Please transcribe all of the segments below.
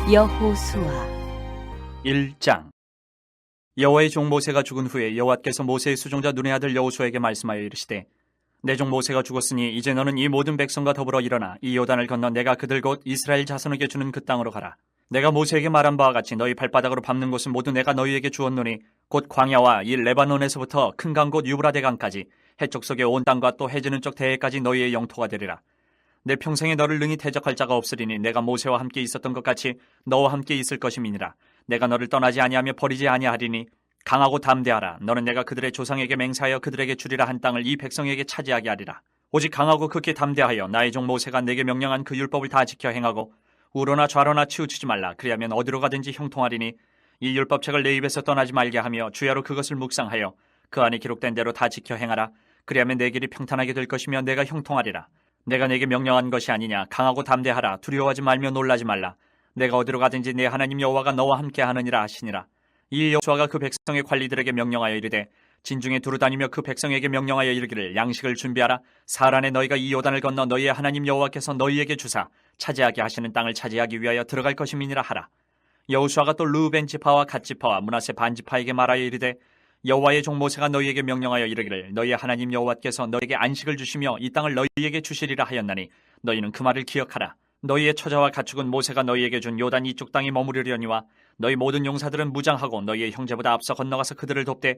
여호수아 1장. 여호와의 종 모세가 죽은 후에 여호와께서 모세의 수종자 눈의 아들 여호수아에게 말씀하여 이르시되, 내 종 모세가 죽었으니 이제 너는 이 모든 백성과 더불어 일어나 이 요단을 건너 내가 그들 곧 이스라엘 자손에게 주는 그 땅으로 가라. 내가 모세에게 말한 바와 같이 너희 발바닥으로 밟는 곳은 모두 내가 너희에게 주었노니 곧 광야와 이 레바논에서부터 큰 강 곧 유브라데 강까지 해쪽 속의 온 땅과 또 해지는 쪽 대해까지 너희의 영토가 되리라. 내 평생에 너를 능히 대적할 자가 없으리니 내가 모세와 함께 있었던 것 같이 너와 함께 있을 것임이니라. 내가 너를 떠나지 아니하며 버리지 아니하리니 강하고 담대하라. 너는 내가 그들의 조상에게 맹세하여 그들에게 주리라 한 땅을 이 백성에게 차지하게 하리라. 오직 강하고 극히 담대하여 나의 종 모세가 내게 명령한 그 율법을 다 지켜 행하고 우로나 좌로나 치우치지 말라. 그리하면 어디로 가든지 형통하리니 이 율법책을 내 입에서 떠나지 말게 하며 주야로 그것을 묵상하여 그 안에 기록된 대로 다 지켜 행하라. 그리하면 내 길이 평탄하게 될 것이며 내가 형통하리라. 내가 내게 명령한 것이 아니냐. 강하고 담대하라. 두려워하지 말며 놀라지 말라. 내가 어디로 가든지 내 하나님 여호와가 너와 함께 하느니라 하시니라. 이 여호수아가 그 백성의 관리들에게 명령하여 이르되, 진중에 두루다니며 그 백성에게 명령하여 이르기를, 양식을 준비하라. 사흘 안에 너희가 이 요단을 건너 너희의 하나님 여호와께서 너희에게 주사 차지하게 하시는 땅을 차지하기 위하여 들어갈 것임이니라 하라. 여호수아가 또 르우벤 지파와 갓 지파와 므낫세 반 지파에게 말하여 이르되, 여호와의 종 모세가 너희에게 명령하여 이르기를, 너희의 하나님 여호와께서 너희에게 안식을 주시며 이 땅을 너희에게 주시리라 하였나니 너희는 그 말을 기억하라. 너희의 처자와 가축은 모세가 너희에게 준 요단 이쪽 땅에 머무르려니와 너희 모든 용사들은 무장하고 너희의 형제보다 앞서 건너가서 그들을 돕되,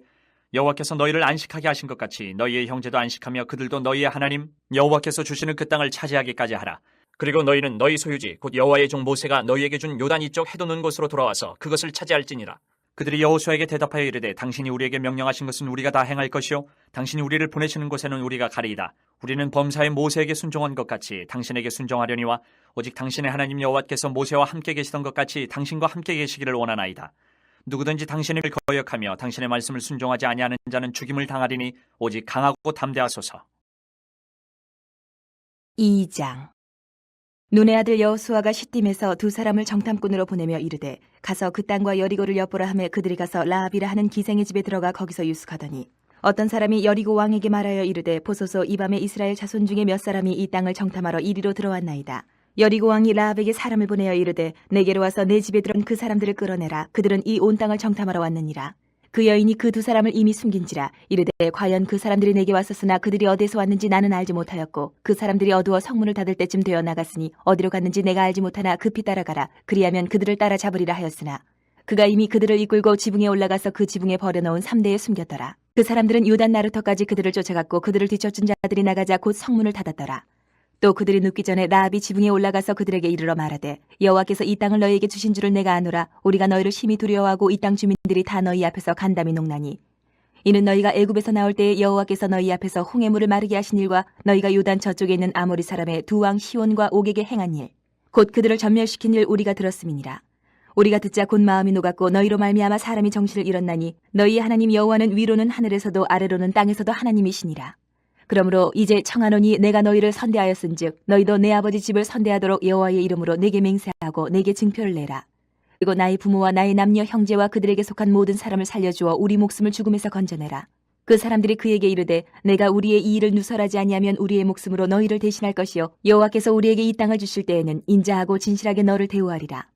여호와께서 너희를 안식하게 하신 것 같이 너희의 형제도 안식하며 그들도 너희의 하나님 여호와께서 주시는 그 땅을 차지하기까지 하라. 그리고 너희는 너희 소유지 곧 여호와의 종 모세가 너희에게 준 요단 이쪽 해돋는 곳으로 돌아와서 그것을 차지할지니라. 그들이 여호수아에게 대답하여 이르되, 당신이 우리에게 명령하신 것은 우리가 다 행할 것이요 당신이 우리를 보내시는 곳에는 우리가 가리이다. 우리는 범사의 모세에게 순종한 것 같이 당신에게 순종하려니와 오직 당신의 하나님 여호와께서 모세와 함께 계시던 것 같이 당신과 함께 계시기를 원하나이다. 누구든지 당신을 거역하며 당신의 말씀을 순종하지 아니하는 자는 죽임을 당하리니 오직 강하고 담대하소서. 2장. 눈의 아들 여호수아가 시딤에서 두 사람을 정탐꾼으로 보내며 이르되, 가서 그 땅과 여리고를 엿보라 하며 그들이 가서 라합이라 하는 기생의 집에 들어가 거기서 유숙하더니, 어떤 사람이 여리고 왕에게 말하여 이르되, 보소서 이 밤에 이스라엘 자손 중에 몇 사람이 이 땅을 정탐하러 이리로 들어왔나이다. 여리고 왕이 라합에게 사람을 보내어 이르되, 내게로 와서 내 집에 들어온 그 사람들을 끌어내라. 그들은 이 온 땅을 정탐하러 왔느니라. 그 여인이 그 두 사람을 이미 숨긴지라. 이르되, 과연 그 사람들이 내게 왔었으나 그들이 어디에서 왔는지 나는 알지 못하였고, 그 사람들이 어두워 성문을 닫을 때쯤 되어 나갔으니 어디로 갔는지 내가 알지 못하나 급히 따라가라. 그리하면 그들을 따라잡으리라 하였으나, 그가 이미 그들을 이끌고 지붕에 올라가서 그 지붕에 버려놓은 3대에 숨겼더라. 그 사람들은 요단 나루터까지 그들을 쫓아갔고 그들을 뒤쫓은 자들이 나가자 곧 성문을 닫았더라. 또 그들이 눕기 전에 라합이 지붕에 올라가서 그들에게 이르러 말하되, 여호와께서 이 땅을 너희에게 주신 줄을 내가 아노라. 우리가 너희를 심히 두려워하고 이 땅 주민들이 다 너희 앞에서 간담이 녹나니, 이는 너희가 애굽에서 나올 때에 여호와께서 너희 앞에서 홍해물을 마르게 하신 일과 너희가 요단 저쪽에 있는 아모리 사람의 두 왕 시온과 옥에게 행한 일, 곧 그들을 전멸시킨 일 우리가 들었음이니라. 우리가 듣자 곧 마음이 녹았고 너희로 말미암아 사람이 정신을 잃었나니, 너희의 하나님 여호와는 위로는 하늘에서도 아래로는 땅에서도 하나님이시니라. 그러므로 이제 청하노니 내가 너희를 선대하였은즉 너희도 내 아버지 집을 선대하도록 여호와의 이름으로 내게 맹세하고 내게 증표를 내라. 그리고 나의 부모와 나의 남녀 형제와 그들에게 속한 모든 사람을 살려주어 우리 목숨을 죽음에서 건져내라. 그 사람들이 그에게 이르되, 내가 우리의 이 일을 누설하지 아니하면 우리의 목숨으로 너희를 대신할 것이요 여호와께서 우리에게 이 땅을 주실 때에는 인자하고 진실하게 너를 대우하리라.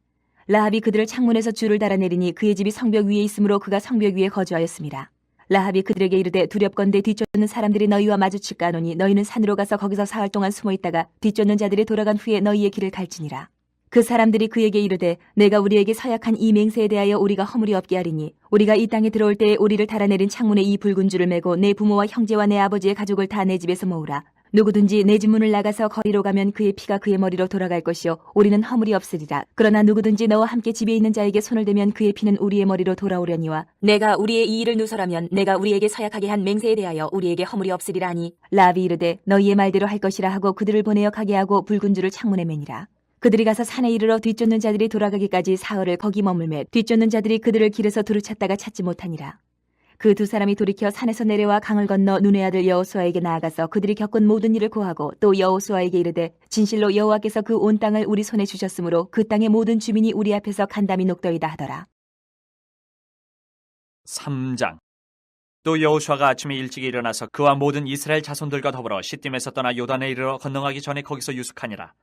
라합이 그들을 창문에서 줄을 달아내리니 그의 집이 성벽 위에 있으므로 그가 성벽 위에 거주하였습니다. 라합이 그들에게 이르되, 두렵건대 뒤쫓는 사람들이 너희와 마주칠까 하노니 너희는 산으로 가서 거기서 사흘 동안 숨어 있다가 뒤쫓는 자들이 돌아간 후에 너희의 길을 갈지니라. 그 사람들이 그에게 이르되, 내가 우리에게 서약한 이 맹세에 대하여 우리가 허물이 없게 하리니, 우리가 이 땅에 들어올 때에 우리를 달아내린 창문에 이 붉은 줄을 매고 내 부모와 형제와 내 아버지의 가족을 다 내 집에서 모으라. 누구든지 내 집 문을 나가서 거리로 가면 그의 피가 그의 머리로 돌아갈 것이요 우리는 허물이 없으리라. 그러나 누구든지 너와 함께 집에 있는 자에게 손을 대면 그의 피는 우리의 머리로 돌아오려니와, 내가 우리의 이 일을 누설하면 내가 우리에게 서약하게 한 맹세에 대하여 우리에게 허물이 없으리라 하니, 라합이 이르되, 너희의 말대로 할 것이라 하고 그들을 보내어 가게 하고 붉은 줄을 창문에 매니라. 그들이 가서 산에 이르러 뒤쫓는 자들이 돌아가기까지 사흘을 거기 머물매 뒤쫓는 자들이 그들을 길에서 두루 찾다가 찾지 못하니라. 그 두 사람이 돌이켜 산에서 내려와 강을 건너 눈의 아들 여호수아에게 나아가서 그들이 겪은 모든 일을 고하고 또 여호수아에게 이르되, 진실로 여호와께서 그 온 땅을 우리 손에 주셨으므로 그 땅의 모든 주민이 우리 앞에서 간담이 녹더이다 하더라. 3장. 또 여호수아가 아침에 일찍 일어나서 그와 모든 이스라엘 자손들과 더불어 시딤에서 떠나 요단에 이르러 건너가기 전에 거기서 유숙하니라.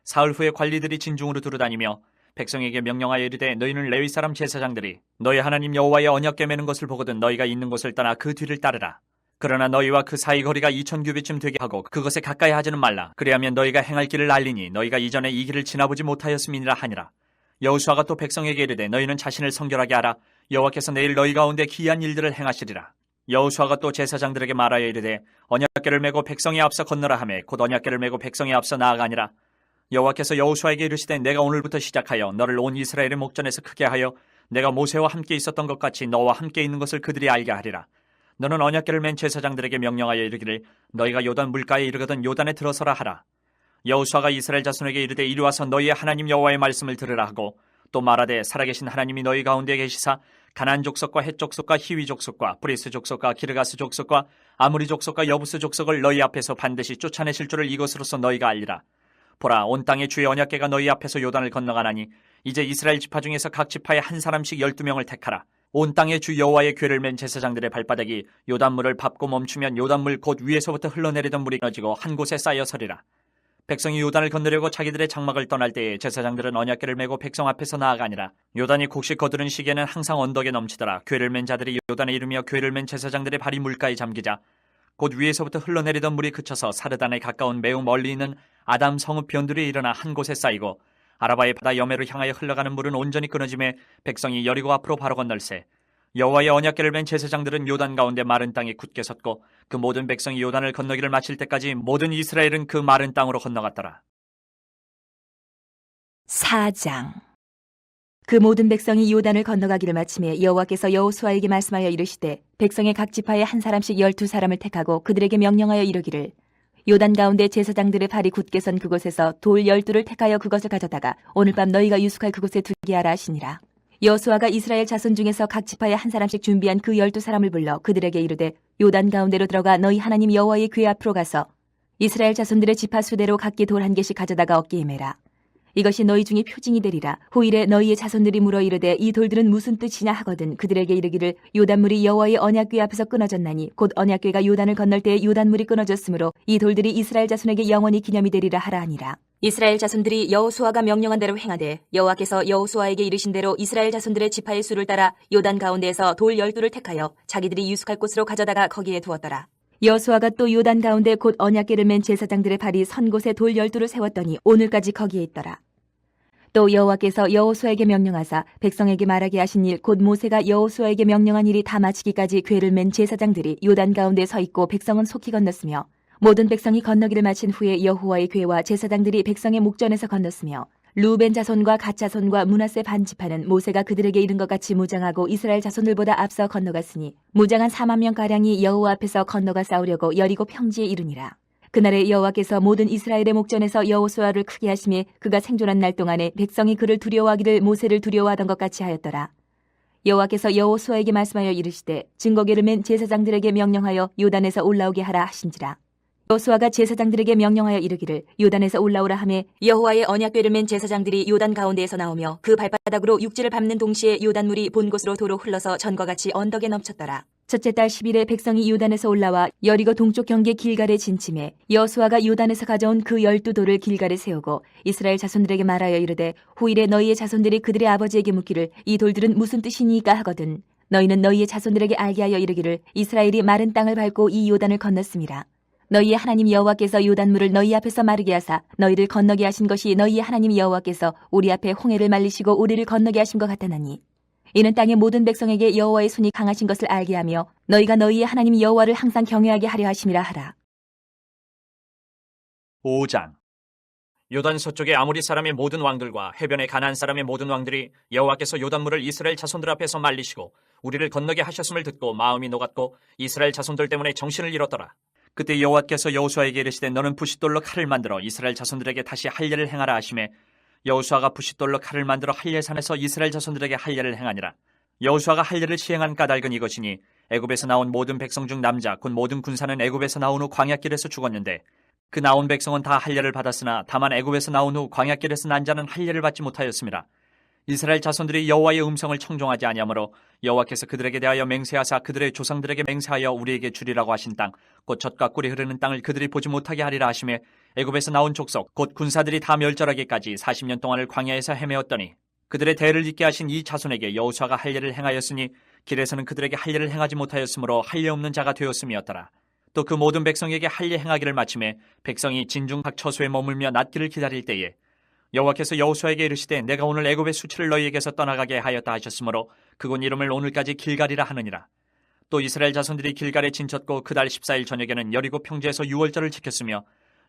사흘 후에 관리들이 진중으로 두루다니며 백성에게 명령하여 이르되 너희는 레위 사람 제사장들이 너희 하나님 여호와의 언약궤 매는 것을 보거든 너희가 있는 곳을 떠나 그 뒤를 따르라. 그러나 너희와 그 사이 거리가 2000규빗쯤 되게 하고 그것에 가까이 하지는 말라. 그리하면 너희가 행할 길을 알리니 너희가 이전에 이 길을 지나보지 못하였음이니라 하니라. 여호수아가 또 백성에게 이르되 너희는 자신을 성결하게 하라. 여호와께서 내일 너희 가운데 기이한 일들을 행하시리라. 여호수아가 또 제사장들에게 말하여 이르되 언약궤를 메고 백성에 앞서 건너라 하매 곧 언약궤를 메고 백성에 앞서 나아가니라. 여호와께서 여호수아에게 이르시되 내가 오늘부터 시작하여 너를 온 이스라엘의 목전에서 크게 하여 내가 모세와 함께 있었던 것 같이 너와 함께 있는 것을 그들이 알게 하리라. 너는 언약궤를 맨 제사장들에게 명령하여 이르기를 너희가 요단 물가에 이르거든 요단에 들어서라 하라. 여호수아가 이스라엘 자손에게 이르되 이리 와서 너희의 하나님 여호와의 말씀을 들으라 하고 또 말하되 살아계신 하나님이 너희 가운데 계시사 가나안 족속과 헷 족속과 히위 족속과 브리스 족속과 기르가스 족속과 아무리 족속과 여부스 족속을 너희 앞에서 반드시 쫓아내실 줄을 이것으로서 너희가 알리라. 보라 온 땅의 주의 언약궤가 너희 앞에서 요단을 건너가나니 이제 이스라엘 지파 중에서 각 지파에 한 사람씩 12명을 택하라. 온 땅의 주 여호와의 궤를 맨 제사장들의 발바닥이 요단물을 밟고 멈추면 요단물 곧 위에서부터 흘러내리던 물이 끊어지고 한 곳에 쌓여 서리라. 백성이 요단을 건너려고 자기들의 장막을 떠날 때에 제사장들은 언약궤를 메고 백성 앞에서 나아가니라. 요단이 곡식 거두는 시기에는 항상 언덕에 넘치더라. 궤를 맨 자들이 요단에 이르며 궤를 맨 제사장들의 발이 물가에 잠기자 곧 위에서부터 흘러내리던 물이 그쳐서 사르단에 가까운 매우 멀리 있는 아담 성읍 변들이 일어나 한 곳에 쌓이고 아라바의 바다 여매로 향하여 흘러가는 물은 온전히 끊어짐에 백성이 여리고 앞으로 바로 건널세. 여호와의 언약궤를 맨 제사장들은 요단 가운데 마른 땅에 굳게 섰고 그 모든 백성이 요단을 건너기를 마칠 때까지 모든 이스라엘은 그 마른 땅으로 건너갔더라. 4장. 그 모든 백성이 요단을 건너가기를 마침에 여호와께서 여호수아에게 말씀하여 이르시되 백성의 각 지파에 한 사람씩 12사람을 택하고 그들에게 명령하여 이르기를 요단 가운데 제사장들의 발이 굳게 선 그곳에서 돌 12를 택하여 그것을 가져다가 오늘 밤 너희가 유숙할 그곳에 두게 하라 하시니라. 여호수아가 이스라엘 자손 중에서 각 지파에 한 사람씩 준비한 그 12사람을 불러 그들에게 이르되 요단 가운데로 들어가 너희 하나님 여호와의 궤 앞으로 가서 이스라엘 자손들의 지파 수대로 각기 돌 한 개씩 가져다가 어깨에 매라. 이것이 너희 중에 표징이 되리라. 후일에 너희의 자손들이 물어 이르되 이 돌들은 무슨 뜻이냐 하거든 그들에게 이르기를 요단물이 여호와의 언약궤 앞에서 끊어졌나니 곧 언약궤가 요단을 건널 때에 요단물이 끊어졌으므로 이 돌들이 이스라엘 자손에게 영원히 기념이 되리라 하라 하니라. 이스라엘 자손들이 여호수아가 명령한 대로 행하되 여호와께서 여호수아에게 이르신 대로 이스라엘 자손들의 지파의 수를 따라 요단 가운데에서 돌 12를 택하여 자기들이 유숙할 곳으로 가져다가 거기에 두었더라. 여호수아가 또 요단 가운데 곧 언약궤를 맨 제사장들의 발이 선 곳에 돌 12를 세웠더니 오늘까지 거기에 있더라. 또 여호와께서 여호수아에게 명령하사 백성에게 말하게 하신 일 곧 모세가 여호수아에게 명령한 일이 다 마치기까지 궤를 맨 제사장들이 요단 가운데 서 있고 백성은 속히 건넜으며 모든 백성이 건너기를 마친 후에 여호와의 궤와 제사장들이 백성의 목전에서 건넜으며 루벤 자손과 갓 자손과 므낫세 반 지파는 모세가 그들에게 이른 것 같이 무장하고 이스라엘 자손들보다 앞서 건너갔으니 무장한 4만 명 가량이 여호와 앞에서 건너가 싸우려고 여리고 평지에 이르니라. 그날에 여호와께서 모든 이스라엘의 목전에서 여호수아를 크게 하심에 그가 생존한 날 동안에 백성이 그를 두려워하기를 모세를 두려워하던 것 같이 하였더라. 여호와께서 여호수아에게 말씀하여 이르시되 증거궤를 맨 제사장들에게 명령하여 요단에서 올라오게 하라 하신지라. 여호수아가 제사장들에게 명령하여 이르기를 요단에서 올라오라 하매 여호와의 언약궤를 맨 제사장들이 요단 가운데에서 나오며 그 발바닥으로 육지를 밟는 동시에 요단물이 본 곳으로 도로 흘러서 전과 같이 언덕에 넘쳤더라. 첫째 달 10일에 백성이 요단에서 올라와 여리고 동쪽 경계 길갈에 진침해 여호수아가 요단에서 가져온 그 12돌을 길갈에 세우고 이스라엘 자손들에게 말하여 이르되 후일에 너희의 자손들이 그들의 아버지에게 묻기를 이 돌들은 무슨 뜻이니까 하거든 너희는 너희의 자손들에게 알게 하여 이르기를 이스라엘이 마른 땅을 밟고 이 요단을 건넜음이라. 너희의 하나님 여호와께서 요단물을 너희 앞에서 마르게 하사 너희를 건너게 하신 것이 너희의 하나님 여호와께서 우리 앞에 홍해를 말리시고 우리를 건너게 하신 것 같다나니 이는 땅의 모든 백성에게 여호와의 손이 강하신 것을 알게 하며 너희가 너희의 하나님 여호와를 항상 경외하게 하려 하심이라 하라. 5장. 요단 서쪽의 아모리 사람의 모든 왕들과 해변의 가나안 사람의 모든 왕들이 여호와께서 요단물을 이스라엘 자손들 앞에서 말리시고 우리를 건너게 하셨음을 듣고 마음이 녹았고 이스라엘 자손들 때문에 정신을 잃었더라. 그때 여호와께서 여호수아에게 이르시되 너는 부싯돌로 칼을 만들어 이스라엘 자손들에게 다시 할례를 행하라 하시매 여호수아가 부싯돌로 칼을 만들어 할례산에서 이스라엘 자손들에게 할례를 행하니라. 여호수아가 할례를 시행한 까닭은 이것이니 애굽에서 나온 모든 백성 중 남자 곧 모든 군사는 애굽에서 나온 후 광야길에서 죽었는데 그 나온 백성은 다 할례를 받았으나 다만 애굽에서 나온 후 광야길에서 난 자는 할례를 받지 못하였습니다. 이스라엘 자손들이 여호와의 음성을 청종하지 아니하므로 여호와께서 그들에게 대하여 맹세하사 그들의 조상들에게 맹세하여 우리에게 주리라고 하신 땅 곧 젖과 꿀이 흐르는 땅을 그들이 보지 못하게 하리라 하시매 애굽에서 나온 족속 곧 군사들이 다 멸절하기까지 40년 동안을 광야에서 헤매었더니 그들의 대를 잇게 하신 이 자손에게 여호수아가 할 일을 행하였으니 길에서는 그들에게 할 일을 행하지 못하였으므로 할 일 없는 자가 되었음이었더라. 또 그 모든 백성에게 할 일 행하기를 마침에 백성이 진중 각 처소에 머물며 낫기를 기다릴 때에 여호와께서 여호수아에게 이르시되 내가 오늘 애굽의 수치를 너희에게서 떠나가게 하였다 하셨으므로 그곳 이름을 오늘까지 길갈이라 하느니라. 또 이스라엘 자손들이 길갈에 진쳤고 그달 14일 저녁에는 여리고 평지에서 유월절을 지켰으며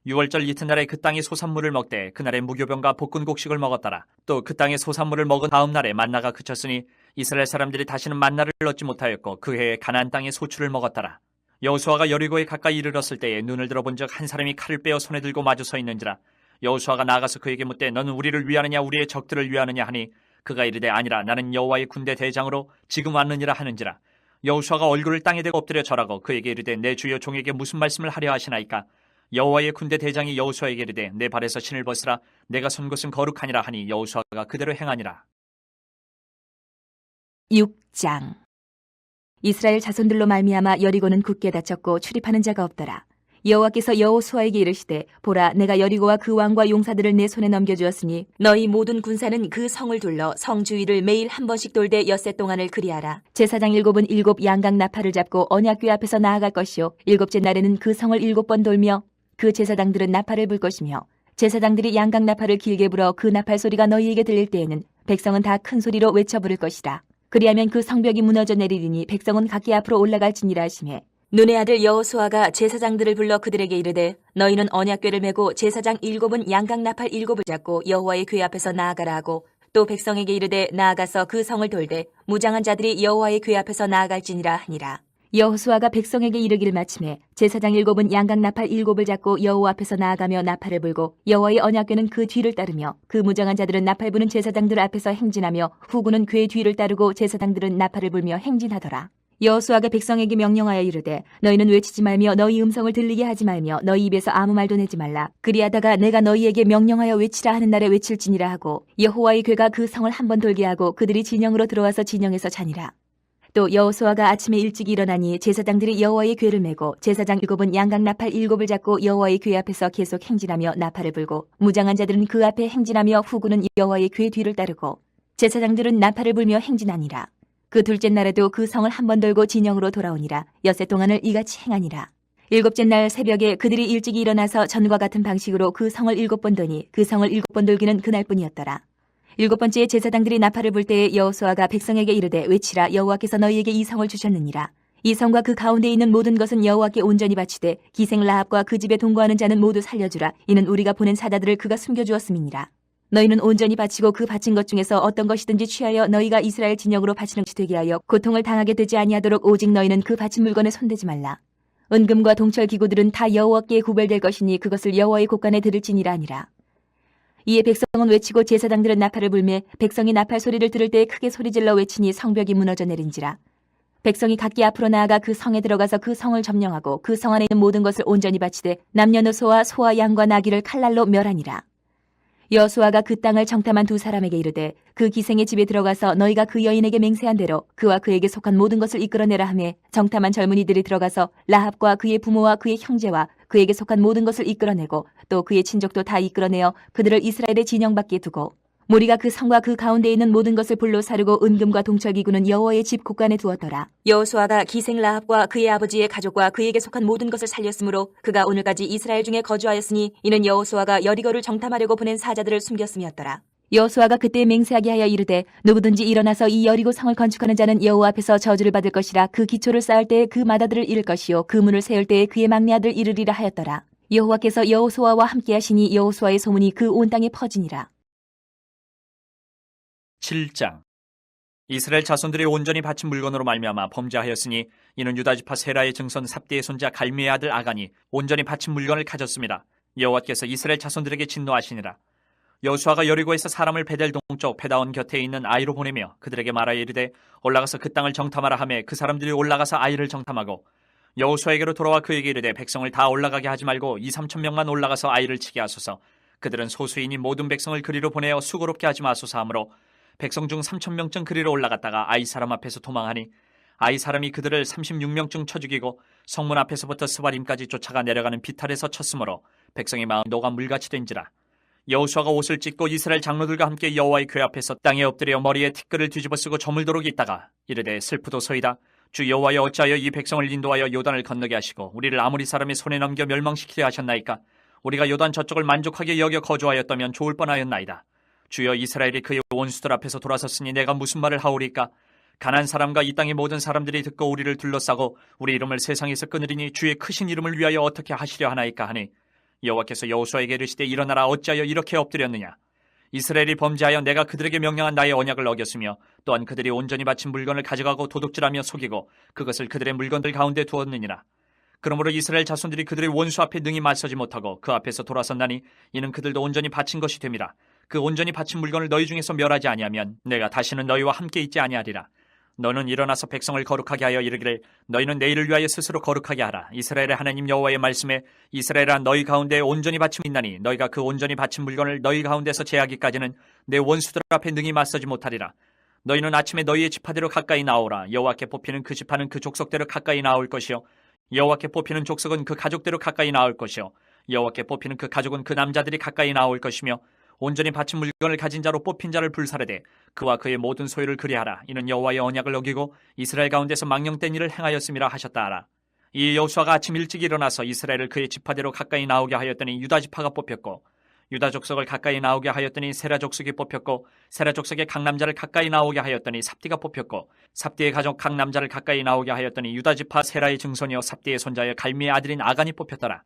유월절 이튿날에 그 땅의 소산물을 먹되 그날에 무교병과 볶은 곡식을 먹었더라. 또 그 땅의 소산물을 먹은 다음 날에 만나가 그쳤으니 이스라엘 사람들이 다시는 만나를 얻지 못하였고 그 해에 가나안 땅의 소출을 먹었더라. 여호수아가 여리고에 가까이 이르렀을 때에 눈을 들어본즉 한 사람이 칼을 빼어 손에 들고 마주 서 있는지라. 여호수아가 나아가서 그에게 묻되 너는 우리를 위하느냐 우리의 적들을 위하느냐 하니 그가 이르되 아니라 나는 여호와의 군대 대장으로 지금 왔느니라 하는지라. 여호수아가 얼굴을 땅에 대고 엎드려 절하고 그에게 이르되 내 주여 종에게 무슨 말씀을 하려 하시나이까. 여호와의 군대 대장이 여호수아에게 이르되 내 발에서 신을 벗으라 내가 선 곳은 거룩하니라 하니 여호수아가 그대로 행하니라. 6장. 이스라엘 자손들로 말미암아 여리고는 굳게 닫혔고 출입하는 자가 없더라. 여호와께서 여호수아에게 이르시되 보라 내가 여리고와 그 왕과 용사들을 내 손에 넘겨주었으니 너희 모든 군사는 그 성을 둘러 성 주위를 매일 한 번씩 돌되 엿새 동안을 그리하라. 제사장 7은 7 양각 나팔을 잡고 언약궤 앞에서 나아갈 것이요 7째 날에는 그 성을 7번 돌며 그 제사장들은 나팔을 불 것이며 제사장들이 양각 나팔을 길게 불어 그 나팔 소리가 너희에게 들릴 때에는 백성은 다 큰 소리로 외쳐 부를 것이라. 그리하면 그 성벽이 무너져 내리리니 백성은 각기 앞으로 올라갈지니라 하시매 눈의 아들 여호수아가 제사장들을 불러 그들에게 이르되 너희는 언약궤를 메고 제사장 7은 양각 나팔 7을 잡고 여호와의 궤 앞에서 나아가라 하고 또 백성에게 이르되 나아가서 그 성을 돌되 무장한 자들이 여호와의 궤 앞에서 나아갈지니라 하니라. 여호수아가 백성에게 이르기를 마침에 제사장 7은 양각 나팔 7을 잡고 여호와 앞에서 나아가며 나팔을 불고 여호와의 언약궤는 그 뒤를 따르며 그 무장한 자들은 나팔 부는 제사장들 앞에서 행진하며 후군은 궤 뒤를 따르고 제사장들은 나팔을 불며 행진하더라. 여호수아가 백성에게 명령하여 이르되 너희는 외치지 말며 너희 음성을 들리게 하지 말며 너희 입에서 아무 말도 내지 말라. 그리하다가 내가 너희에게 명령하여 외치라 하는 날에 외칠지니라 하고 여호와의 궤가 그 성을 한번 돌게 하고 그들이 진영으로 들어와서 진영에서 자니라. 또 여호수아가 아침에 일찍 일어나니 제사장들이 여호와의 궤를 메고 제사장 7은 양각 나팔 7을 잡고 여호와의 궤 앞에서 계속 행진하며 나팔을 불고 무장한 자들은 그 앞에 행진하며 후군은 여호와의 궤 뒤를 따르고 제사장들은 나팔을 불며 행진하니라. 그 둘째 날에도 그 성을 한번 돌고 진영으로 돌아오니라. 엿새 동안을 이같이 행하니라. 7째 날 새벽에 그들이 일찍 일어나서 전과 같은 방식으로 그 성을 7번 도니 그 성을 7번 돌기는 그날뿐이었더라. 7번째에 제사장들이 나팔을 불 때에 여호수아가 백성에게 이르되 외치라 여호와께서 너희에게 이 성을 주셨느니라. 이 성과 그 가운데 있는 모든 것은 여호와께 온전히 바치되 기생 라합과 그 집에 동거하는 자는 모두 살려주라. 이는 우리가 보낸 사자들을 그가 숨겨주었음이니라. 너희는 온전히 바치고 그 바친 것 중에서 어떤 것이든지 취하여 너희가 이스라엘 진영으로 바치는 것이 되게 하여 고통을 당하게 되지 아니하도록 오직 너희는 그 바친 물건에 손대지 말라. 은금과 동철 기구들은 다 여호와께 구별될 것이니 그것을 여호와의 곳간에 드릴지니라 하니라. 이에 백성은 외치고 제사장들은 나팔을 불매 백성이 나팔 소리를 들을 때 크게 소리질러 외치니 성벽이 무너져 내린지라. 백성이 각기 앞으로 나아가 그 성에 들어가서 그 성을 점령하고 그 성 안에 있는 모든 것을 온전히 바치되 남녀노소와 소와 양과 나귀를 칼날로 멸하니라. 여호수아가 그 땅을 정탐한 두 사람에게 이르되 그 기생의 집에 들어가서 너희가 그 여인에게 맹세한 대로 그와 그에게 속한 모든 것을 이끌어내라 하매 정탐한 젊은이들이 들어가서 라합과 그의 부모와 그의 형제와 그에게 속한 모든 것을 이끌어내고 또 그의 친족도 다 이끌어내어 그들을 이스라엘의 진영 밖에 두고 무리가 그 성과 그 가운데 있는 모든 것을 불로 사르고 은금과 동철기구는 여호와의 집 곳간에 두었더라. 여호수아가 기생 라합과 그의 아버지의 가족과 그에게 속한 모든 것을 살렸으므로 그가 오늘까지 이스라엘 중에 거주하였으니 이는 여호수아가 여리고를 정탐하려고 보낸 사자들을 숨겼음이었더라. 여호수아가 그때 맹세하게 하여 이르되 누구든지 일어나서 이 여리고 성을 건축하는 자는 여호와 앞에서 저주를 받을 것이라. 그 기초를 쌓을 때에 그 마다들을 잃을 것이요 그 문을 세울 때에 그의 막내 아들 이르리라 하였더라. 여호와께서 여호수아와 함께 하시니 여호수아의 소문이 그 온 땅에 퍼지니라. 7장. 이스라엘 자손들이 온전히 바친 물건으로 말미암아 범죄하였으니 이는 유다지파 세라의 증손 삽디의 손자 갈미의 아들 아간이 온전히 바친 물건을 가졌습니다. 여호와께서 이스라엘 자손들에게 진노하시니라. 여호수아가 여리고에서 사람을 베델 동쪽 베다온 곁에 있는 아이로 보내며 그들에게 말하여 이르되 올라가서 그 땅을 정탐하라 하매 그 사람들이 올라가서 아이를 정탐하고 여호수아에게로 돌아와 그에게 이르되 백성을 다 올라가게 하지 말고 2-3천 명만 올라가서 아이를 치게 하소서. 그들은 소수이니 모든 백성을 그리로 보내어 수고롭게 하지 마소서 하므로 백성 중 3,000명쯤 그리로 올라갔다가 아이 사람 앞에서 도망하니 아이 사람이 그들을 36명쯤 쳐 죽이고 성문 앞에서부터 스바림까지 쫓아가 내려가는 비탈에서 쳤으므로 백성의 마음 녹아 물같이 된지라. 여호수아가 옷을 찢고 이스라엘 장로들과 함께 여호와의 궤 앞에서 땅에 엎드려 머리에 티끌을 뒤집어 쓰고 저물도록 있다가 이르되 슬프도소이다. 주 여호와여 어찌하여 이 백성을 인도하여 요단을 건너게 하시고 우리를 아모리 사람의 손에 넘겨 멸망시키려 하셨나이까. 우리가 요단 저쪽을 만족하게 여겨 거주하였다면 좋을 뻔하였나이다. 주여 이스라엘이 그의 원수들 앞에서 돌아섰으니 내가 무슨 말을 하오리까. 가나안 사람과 이 땅의 모든 사람들이 듣고 우리를 둘러싸고 우리 이름을 세상에서 끊으리니 주의 크신 이름을 위하여 어떻게 하시려 하나이까 하니 여호와께서 여호수아에게 이르시되 일어나라. 어찌하여 이렇게 엎드렸느냐. 이스라엘이 범죄하여 내가 그들에게 명령한 나의 언약을 어겼으며 또한 그들이 온전히 바친 물건을 가져가고 도둑질하며 속이고 그것을 그들의 물건들 가운데 두었느니라. 그러므로 이스라엘 자손들이 그들의 원수 앞에 능히 맞서지 못하고 그 앞에서 돌아선다니 이는 그들도 온전히 바친 것이 됨이라. 그 온전히 바친 물건을 너희 중에서 멸하지 아니하면 내가 다시는 너희와 함께 있지 아니하리라. 너는 일어나서 백성을 거룩하게 하여 이르기를 너희는 내일을 위하여 스스로 거룩하게 하라. 이스라엘의 하나님 여호와의 말씀에 이스라엘아 너희 가운데 온전히 바침이 있나니 너희가 그 온전히 바친 물건을 너희 가운데서 제하기까지는 내 원수들 앞에 능히 맞서지 못하리라. 너희는 아침에 너희의 지파대로 가까이 나오라. 여호와께 뽑히는 그 지파는 그 족속대로 가까이 나올 것이요 여호와께 뽑히는 족속은 그 가족대로 가까이 나올 것이요 여호와께 뽑히는 그 가족은 그 남자들이 가까이 나올 것이며 온전히 바친 물건을 가진 자로 뽑힌 자를 불사르되 그와 그의 모든 소유를 그리하라. 이는 여호와의 언약을 어기고 이스라엘 가운데서 망령된 일을 행하였음이라 하셨다 하라. 이 여호수아가 아침 일찍 일어나서 이스라엘을 그의 지파대로 가까이 나오게 하였더니 유다 지파가 뽑혔고 유다 족속을 가까이 나오게 하였더니 세라 족속이 뽑혔고 세라 족속의 각 남자를 가까이 나오게 하였더니 삽디가 뽑혔고 삽디의 가족 각 남자를 가까이 나오게 하였더니 유다 지파 세라의 증손이요 삽디의 손자여 갈미의 아들인 아간이 뽑혔더라.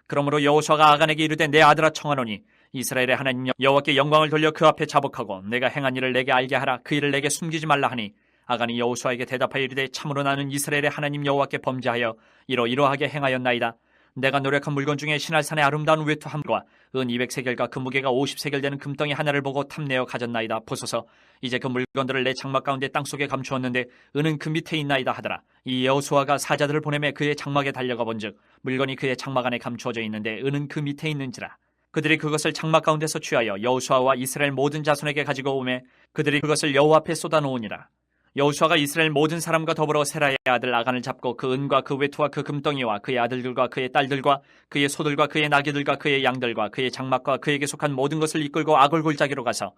그러므로 여호수아가 아간에게 이르되 내 아들아 청하노니 이스라엘의 하나님 여호와께 영광을 돌려 그 앞에 자복하고 내가 행한 일을 내게 알게 하라. 그 일을 내게 숨기지 말라 하니 아간이 여호수아에게 대답하여 이르되 참으로 나는 이스라엘의 하나님 여호와께 범죄하여 이러이러하게 행하였나이다. 내가 노력한 물건 중에 시날산의 아름다운 외투함과 은 200세겔과 그 무게가 50세겔 되는 금덩이 하나를 보고 탐내어 가졌나이다. 보소서 이제 그 물건들을 내 장막 가운데 땅속에 감추었는데 은은 그 밑에 있나이다 하더라. 이 여호수아가 사자들을 보내매 그의 장막에 달려가 본즉 물건이 그의 장막 안에 감추어져 있는데 은은 그 밑에 있는지라. 그들이 그것을 장막 가운데서 취하여 여호수아와 이스라엘 모든 자손에게 가지고 오매 그들이 그것을 여호와 앞에 쏟아놓으니라. 여호수아가 이스라엘 모든 사람과 더불어 세라의 아들 아간을 잡고 그 은과 그 외투와 그 금덩이와 그의 아들들과 그의 딸들과 그의 소들과 그의 나귀들과 그의 양들과 그의 장막과 그에게 속한 모든 것을 이끌고 아골 골짜기로 가서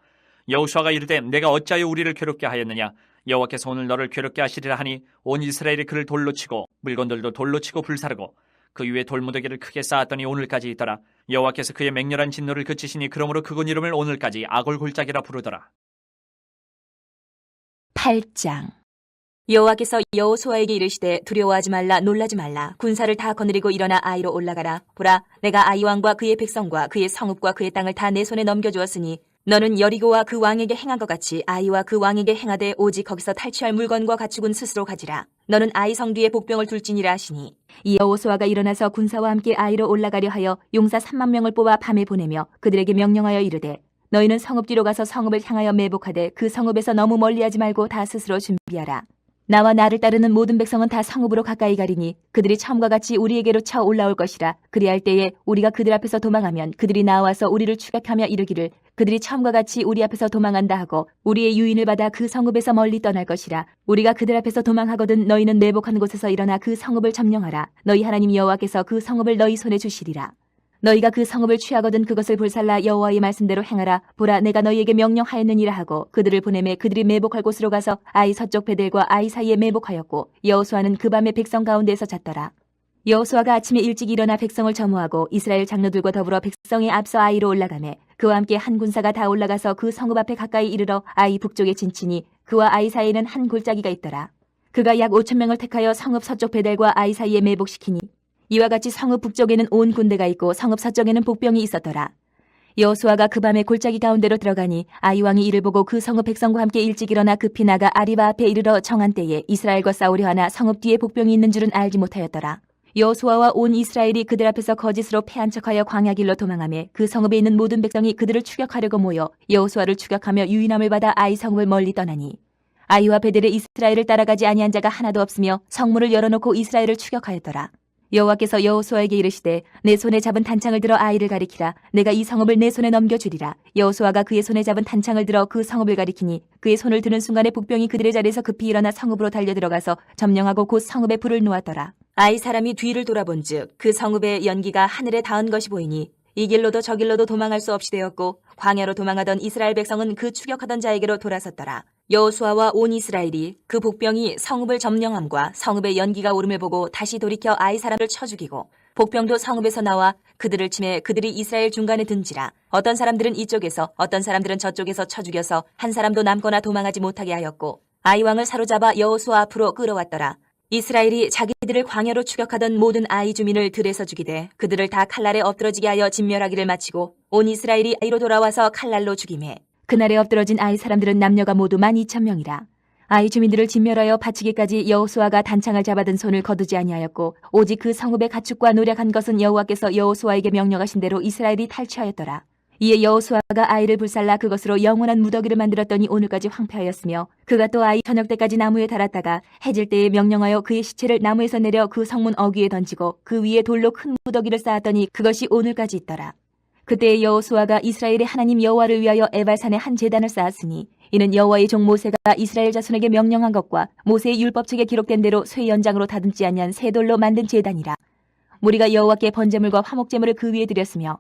여호수아가 이르되 내가 어찌하여 우리를 괴롭게 하였느냐. 여호와께서 오늘 너를 괴롭게 하시리라 하니 온 이스라엘이 그를 돌로 치고 물건들도 돌로 치고 불사르고 그 위에 돌무더기를 크게 쌓았더니 오늘까지 있더라. 여호와께서 그의 맹렬한 진노를 그치시니 그러므로 그곳 이름을 오늘까지 아골 골짜기라 부르더라. 8장. 여호와께서 여호수아에게 이르시되 두려워하지 말라 놀라지 말라 군사를 다 거느리고 일어나 아이로 올라가라. 보라 내가 아이 왕과 그의 백성과 그의 성읍과 그의 땅을 다 내 손에 넘겨주었으니 너는 여리고와 그 왕에게 행한 것 같이 아이와 그 왕에게 행하되 오직 거기서 탈취할 물건과 가축은 스스로 가지라. 너는 아이 성 뒤에 복병을 둘지니라 하시니 이 여호수아가 일어나서 군사와 함께 아이로 올라가려 하여 용사 3만 명을 뽑아 밤에 보내며 그들에게 명령하여 이르되 너희는 성읍 뒤로 가서 성읍을 향하여 매복하되 그 성읍에서 너무 멀리하지 말고 다 스스로 준비하라. 나와 나를 따르는 모든 백성은 다 성읍으로 가까이 가리니 그들이 처음과 같이 우리에게로 쳐 올라올 것이라. 그리할 때에 우리가 그들 앞에서 도망하면 그들이 나와서 우리를 추격하며 이르기를 그들이 처음과 같이 우리 앞에서 도망한다 하고 우리의 유인을 받아 그 성읍에서 멀리 떠날 것이라. 우리가 그들 앞에서 도망하거든 너희는 매복한 곳에서 일어나 그 성읍을 점령하라. 너희 하나님 여호와께서 그 성읍을 너희 손에 주시리라. 너희가 그 성읍을 취하거든 그것을 불살라 여호와의 말씀대로 행하라. 보라 내가 너희에게 명령하였느니라 하고 그들을 보내매 그들이 매복할 곳으로 가서 아이 서쪽 베델과 아이 사이에 매복하였고 여호수아는 그 밤에 백성 가운데에서 잤더라. 여호수아가 아침에 일찍 일어나 백성을 점호하고 이스라엘 장로들과 더불어 백성에 앞서 아이로 올라가매 그와 함께 한 군사가 다 올라가서 그 성읍 앞에 가까이 이르러 아이 북쪽에 진치니 그와 아이 사이에는 한 골짜기가 있더라. 그가 약 5,000명을 택하여 성읍 서쪽 베델과 아이 사이에 매복시키니 이와 같이 성읍 북쪽에는 온 군대가 있고 성읍 서쪽에는 복병이 있었더라. 여호수아가 그 밤에 골짜기 가운데로 들어가니 아이 왕이 이를 보고 그 성읍 백성과 함께 일찍 일어나 급히 나가 아리바 앞에 이르러 정한 때에 이스라엘과 싸우려 하나 성읍 뒤에 복병이 있는 줄은 알지 못하였더라. 여호수아와 온 이스라엘이 그들 앞에서 거짓으로 패한 척하여 광야길로 도망하며 그 성읍에 있는 모든 백성이 그들을 추격하려고 모여 여호수아를 추격하며 유인함을 받아 아이 성읍을 멀리 떠나니 아이와 베델에 이스라엘을 따라가지 아니한 자가 하나도 없으며 성문을 열어놓고 이스라엘을 추격하였더라. 여호와께서 여호수아에게 이르시되 내 손에 잡은 단창을 들어 아이를 가리키라. 내가 이 성읍을 내 손에 넘겨주리라. 여호수아가 그의 손에 잡은 단창을 들어 그 성읍을 가리키니 그의 손을 드는 순간에 복병이 그들의 자리에서 급히 일어나 성읍으로 달려들어가서 점령하고 곧 성읍에 불을 놓았더라. 아이 사람이 뒤를 돌아본즉 그 성읍의 연기가 하늘에 닿은 것이 보이니 이 길로도 저 길로도 도망할 수 없이 되었고 광야로 도망하던 이스라엘 백성은 그 추격하던 자에게로 돌아섰더라. 여호수아와 온 이스라엘이 그 복병이 성읍을 점령함과 성읍의 연기가 오름을 보고 다시 돌이켜 아이 사람을 쳐 죽이고 복병도 성읍에서 나와 그들을 치매 그들이 이스라엘 중간에 든지라. 어떤 사람들은 이쪽에서 어떤 사람들은 저쪽에서 쳐 죽여서 한 사람도 남거나 도망하지 못하게 하였고 아이 왕을 사로잡아 여호수아 앞으로 끌어왔더라. 이스라엘이 자기들을 광야로 추격하던 모든 아이 주민을 들에서 죽이되 그들을 다 칼날에 엎드러지게 하여 진멸하기를 마치고 온 이스라엘이 아이로 돌아와서 칼날로 죽이매 그날에 엎드러진 아이 사람들은 남녀가 모두 12,000명이라. 아이 주민들을 진멸하여 바치기까지 여호수아가 단창을 잡아든 손을 거두지 아니하였고 오직 그 성읍의 가축과 노력한 것은 여호와께서 여호수아에게 명령하신 대로 이스라엘이 탈취하였더라. 이에 여호수아가 아이를 불살라 그것으로 영원한 무더기를 만들었더니 오늘까지 황폐하였으며 그가 또 아이 저녁 때까지 나무에 달았다가 해질 때에 명령하여 그의 시체를 나무에서 내려 그 성문 어귀에 던지고 그 위에 돌로 큰 무더기를 쌓았더니 그것이 오늘까지 있더라. 그때 여호수아가 이스라엘의 하나님 여호와를 위하여 에발산에 한 제단을 쌓았으니 이는 여호와의 종 모세가 이스라엘 자손에게 명령한 것과 모세의 율법책에 기록된 대로 쇠 연장으로 다듬지 아니한 새 돌로 만든 제단이라. 무리가 여호와께 번제물과 화목제물을 그 위에 드렸으며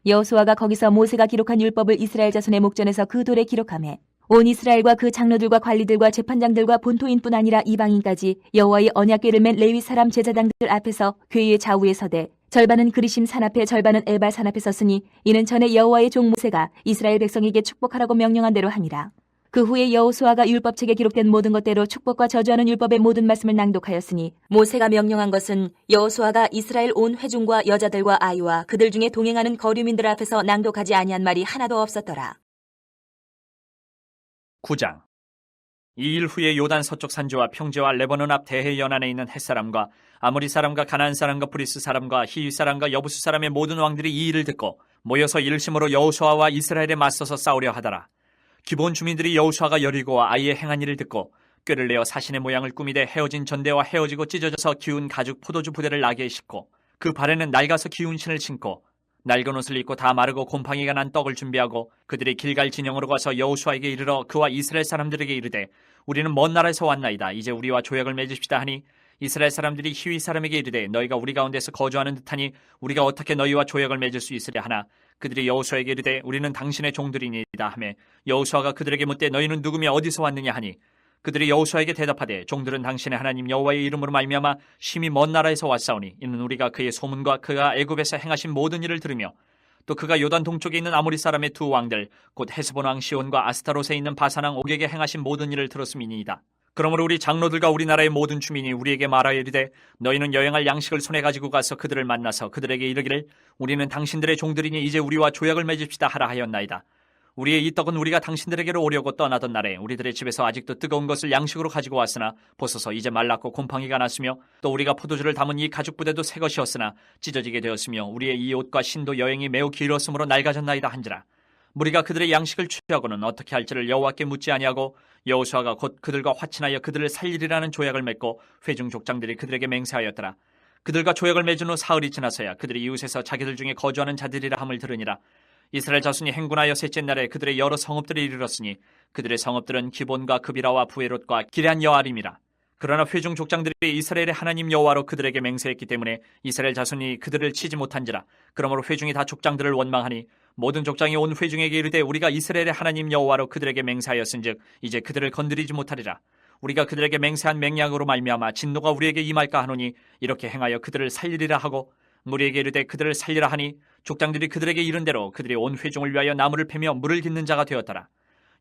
여호수아가 거기서 모세가 기록한 율법을 이스라엘 자손의 목전에서 그 돌에 기록하매 온 이스라엘과 그 장로들과 관리들과 재판장들과 본토인뿐 아니라 이방인까지 여호와의 언약궤를 맨 레위 사람 제사장들 앞에서 궤의 좌우에 서되 절반은 그리심 산 앞에 절반은 에발 산 앞에 섰으니 이는 전에 여호와의 종 모세가 이스라엘 백성에게 축복하라고 명령한 대로 하니라. 그 후에 여호수아가 율법책에 기록된 모든 것대로 축복과 저주하는 율법의 모든 말씀을 낭독하였으니 모세가 명령한 것은 여호수아가 이스라엘 온 회중과 여자들과 아이와 그들 중에 동행하는 거류민들 앞에서 낭독하지 아니한 말이 하나도 없었더라. 9장. 이 일 후에 요단 서쪽 산지와 평지와 레바논 앞 대해 연안에 있는 햇사람과 아모리 사람과 가나안 사람과 브리스 사람과 히위 사람과 여부수 사람의 모든 왕들이 이 일을 듣고 모여서 일심으로 여호수아와 이스라엘에 맞서서 싸우려 하더라. 기본 주민들이 여호수아가 여리고와 아이의 행한 일을 듣고 꾀를 내어 사신의 모양을 꾸미되 헤어진 전대와 헤어지고 찢어져서 기운 가죽 포도주 부대를 나게 싣고 그 발에는 낡아서 기운 신을 신고 낡은 옷을 입고 다 마르고 곰팡이가 난 떡을 준비하고 그들이 길갈 진영으로 가서 여호수아에게 이르러 그와 이스라엘 사람들에게 이르되 우리는 먼 나라에서 왔나이다. 이제 우리와 조약을 맺읍시다 하니 이스라엘 사람들이 히위 사람에게 이르되 너희가 우리 가운데서 거주하는 듯하니 우리가 어떻게 너희와 조약을 맺을 수 있으랴 하나 그들이 여호수아에게 이르되 우리는 당신의 종들이니이다 하매 여호수아가 그들에게 묻되 너희는 누구며 어디서 왔느냐 하니 그들이 여호수아에게 대답하되 종들은 당신의 하나님 여호와의 이름으로 말미암아 심히 먼 나라에서 왔사오니 이는 우리가 그의 소문과 그가 애굽에서 행하신 모든 일을 들으며 또 그가 요단 동쪽에 있는 아모리 사람의 두 왕들 곧 헤스본 왕 시온과 아스타롯에 있는 바산 왕 옥에게 행하신 모든 일을 들었음이니이다. 그러므로 우리 장로들과 우리나라의 모든 주민이 우리에게 말하여 이르되 너희는 여행할 양식을 손에 가지고 가서 그들을 만나서 그들에게 이르기를 우리는 당신들의 종들이니 이제 우리와 조약을 맺읍시다 하라 하였나이다. 우리의 이 떡은 우리가 당신들에게로 오려고 떠나던 날에 우리들의 집에서 아직도 뜨거운 것을 양식으로 가지고 왔으나 보소서 이제 말랐고 곰팡이가 났으며 또 우리가 포도주를 담은 이 가죽 부대도 새 것이었으나 찢어지게 되었으며 우리의 이 옷과 신도 여행이 매우 길었으므로 낡아졌나이다 한지라. 무리가 그들의 양식을 취하고는 어떻게 할지를 여호와께 묻지 아니하고 여호수아가 곧 그들과 화친하여 그들을 살리리라는 조약을 맺고 회중 족장들이 그들에게 맹세하였더라. 그들과 조약을 맺은 후 사흘이 지나서야 그들이 이웃에서 자기들 중에 거주하는 자들이라 함을 들으니라. 이스라엘 자손이 행군하여 셋째 날에 그들의 여러 성읍들에 이르렀으니 그들의 성읍들은 기본과 그비라와 부에롯과 기럇 여아림이라. 그러나 회중 족장들이 이스라엘의 하나님 여호와로 그들에게 맹세했기 때문에 이스라엘 자손이 그들을 치지 못한지라. 그러므로 회중이 다 족장들을 원망하니 모든 족장이 온 회중에게 이르되 우리가 이스라엘의 하나님 여호와로 그들에게 맹세하였은즉 이제 그들을 건드리지 못하리라. 우리가 그들에게 맹세한 맹약으로 말미암아 진노가 우리에게 임할까 하노니 이렇게 행하여 그들을 살리리라 하고 무리에게 이르되 그들을 살리라 하니 족장들이 그들에게 이른 대로 그들이 온 회중을 위하여 나무를 패며 물을 깃는 자가 되었더라.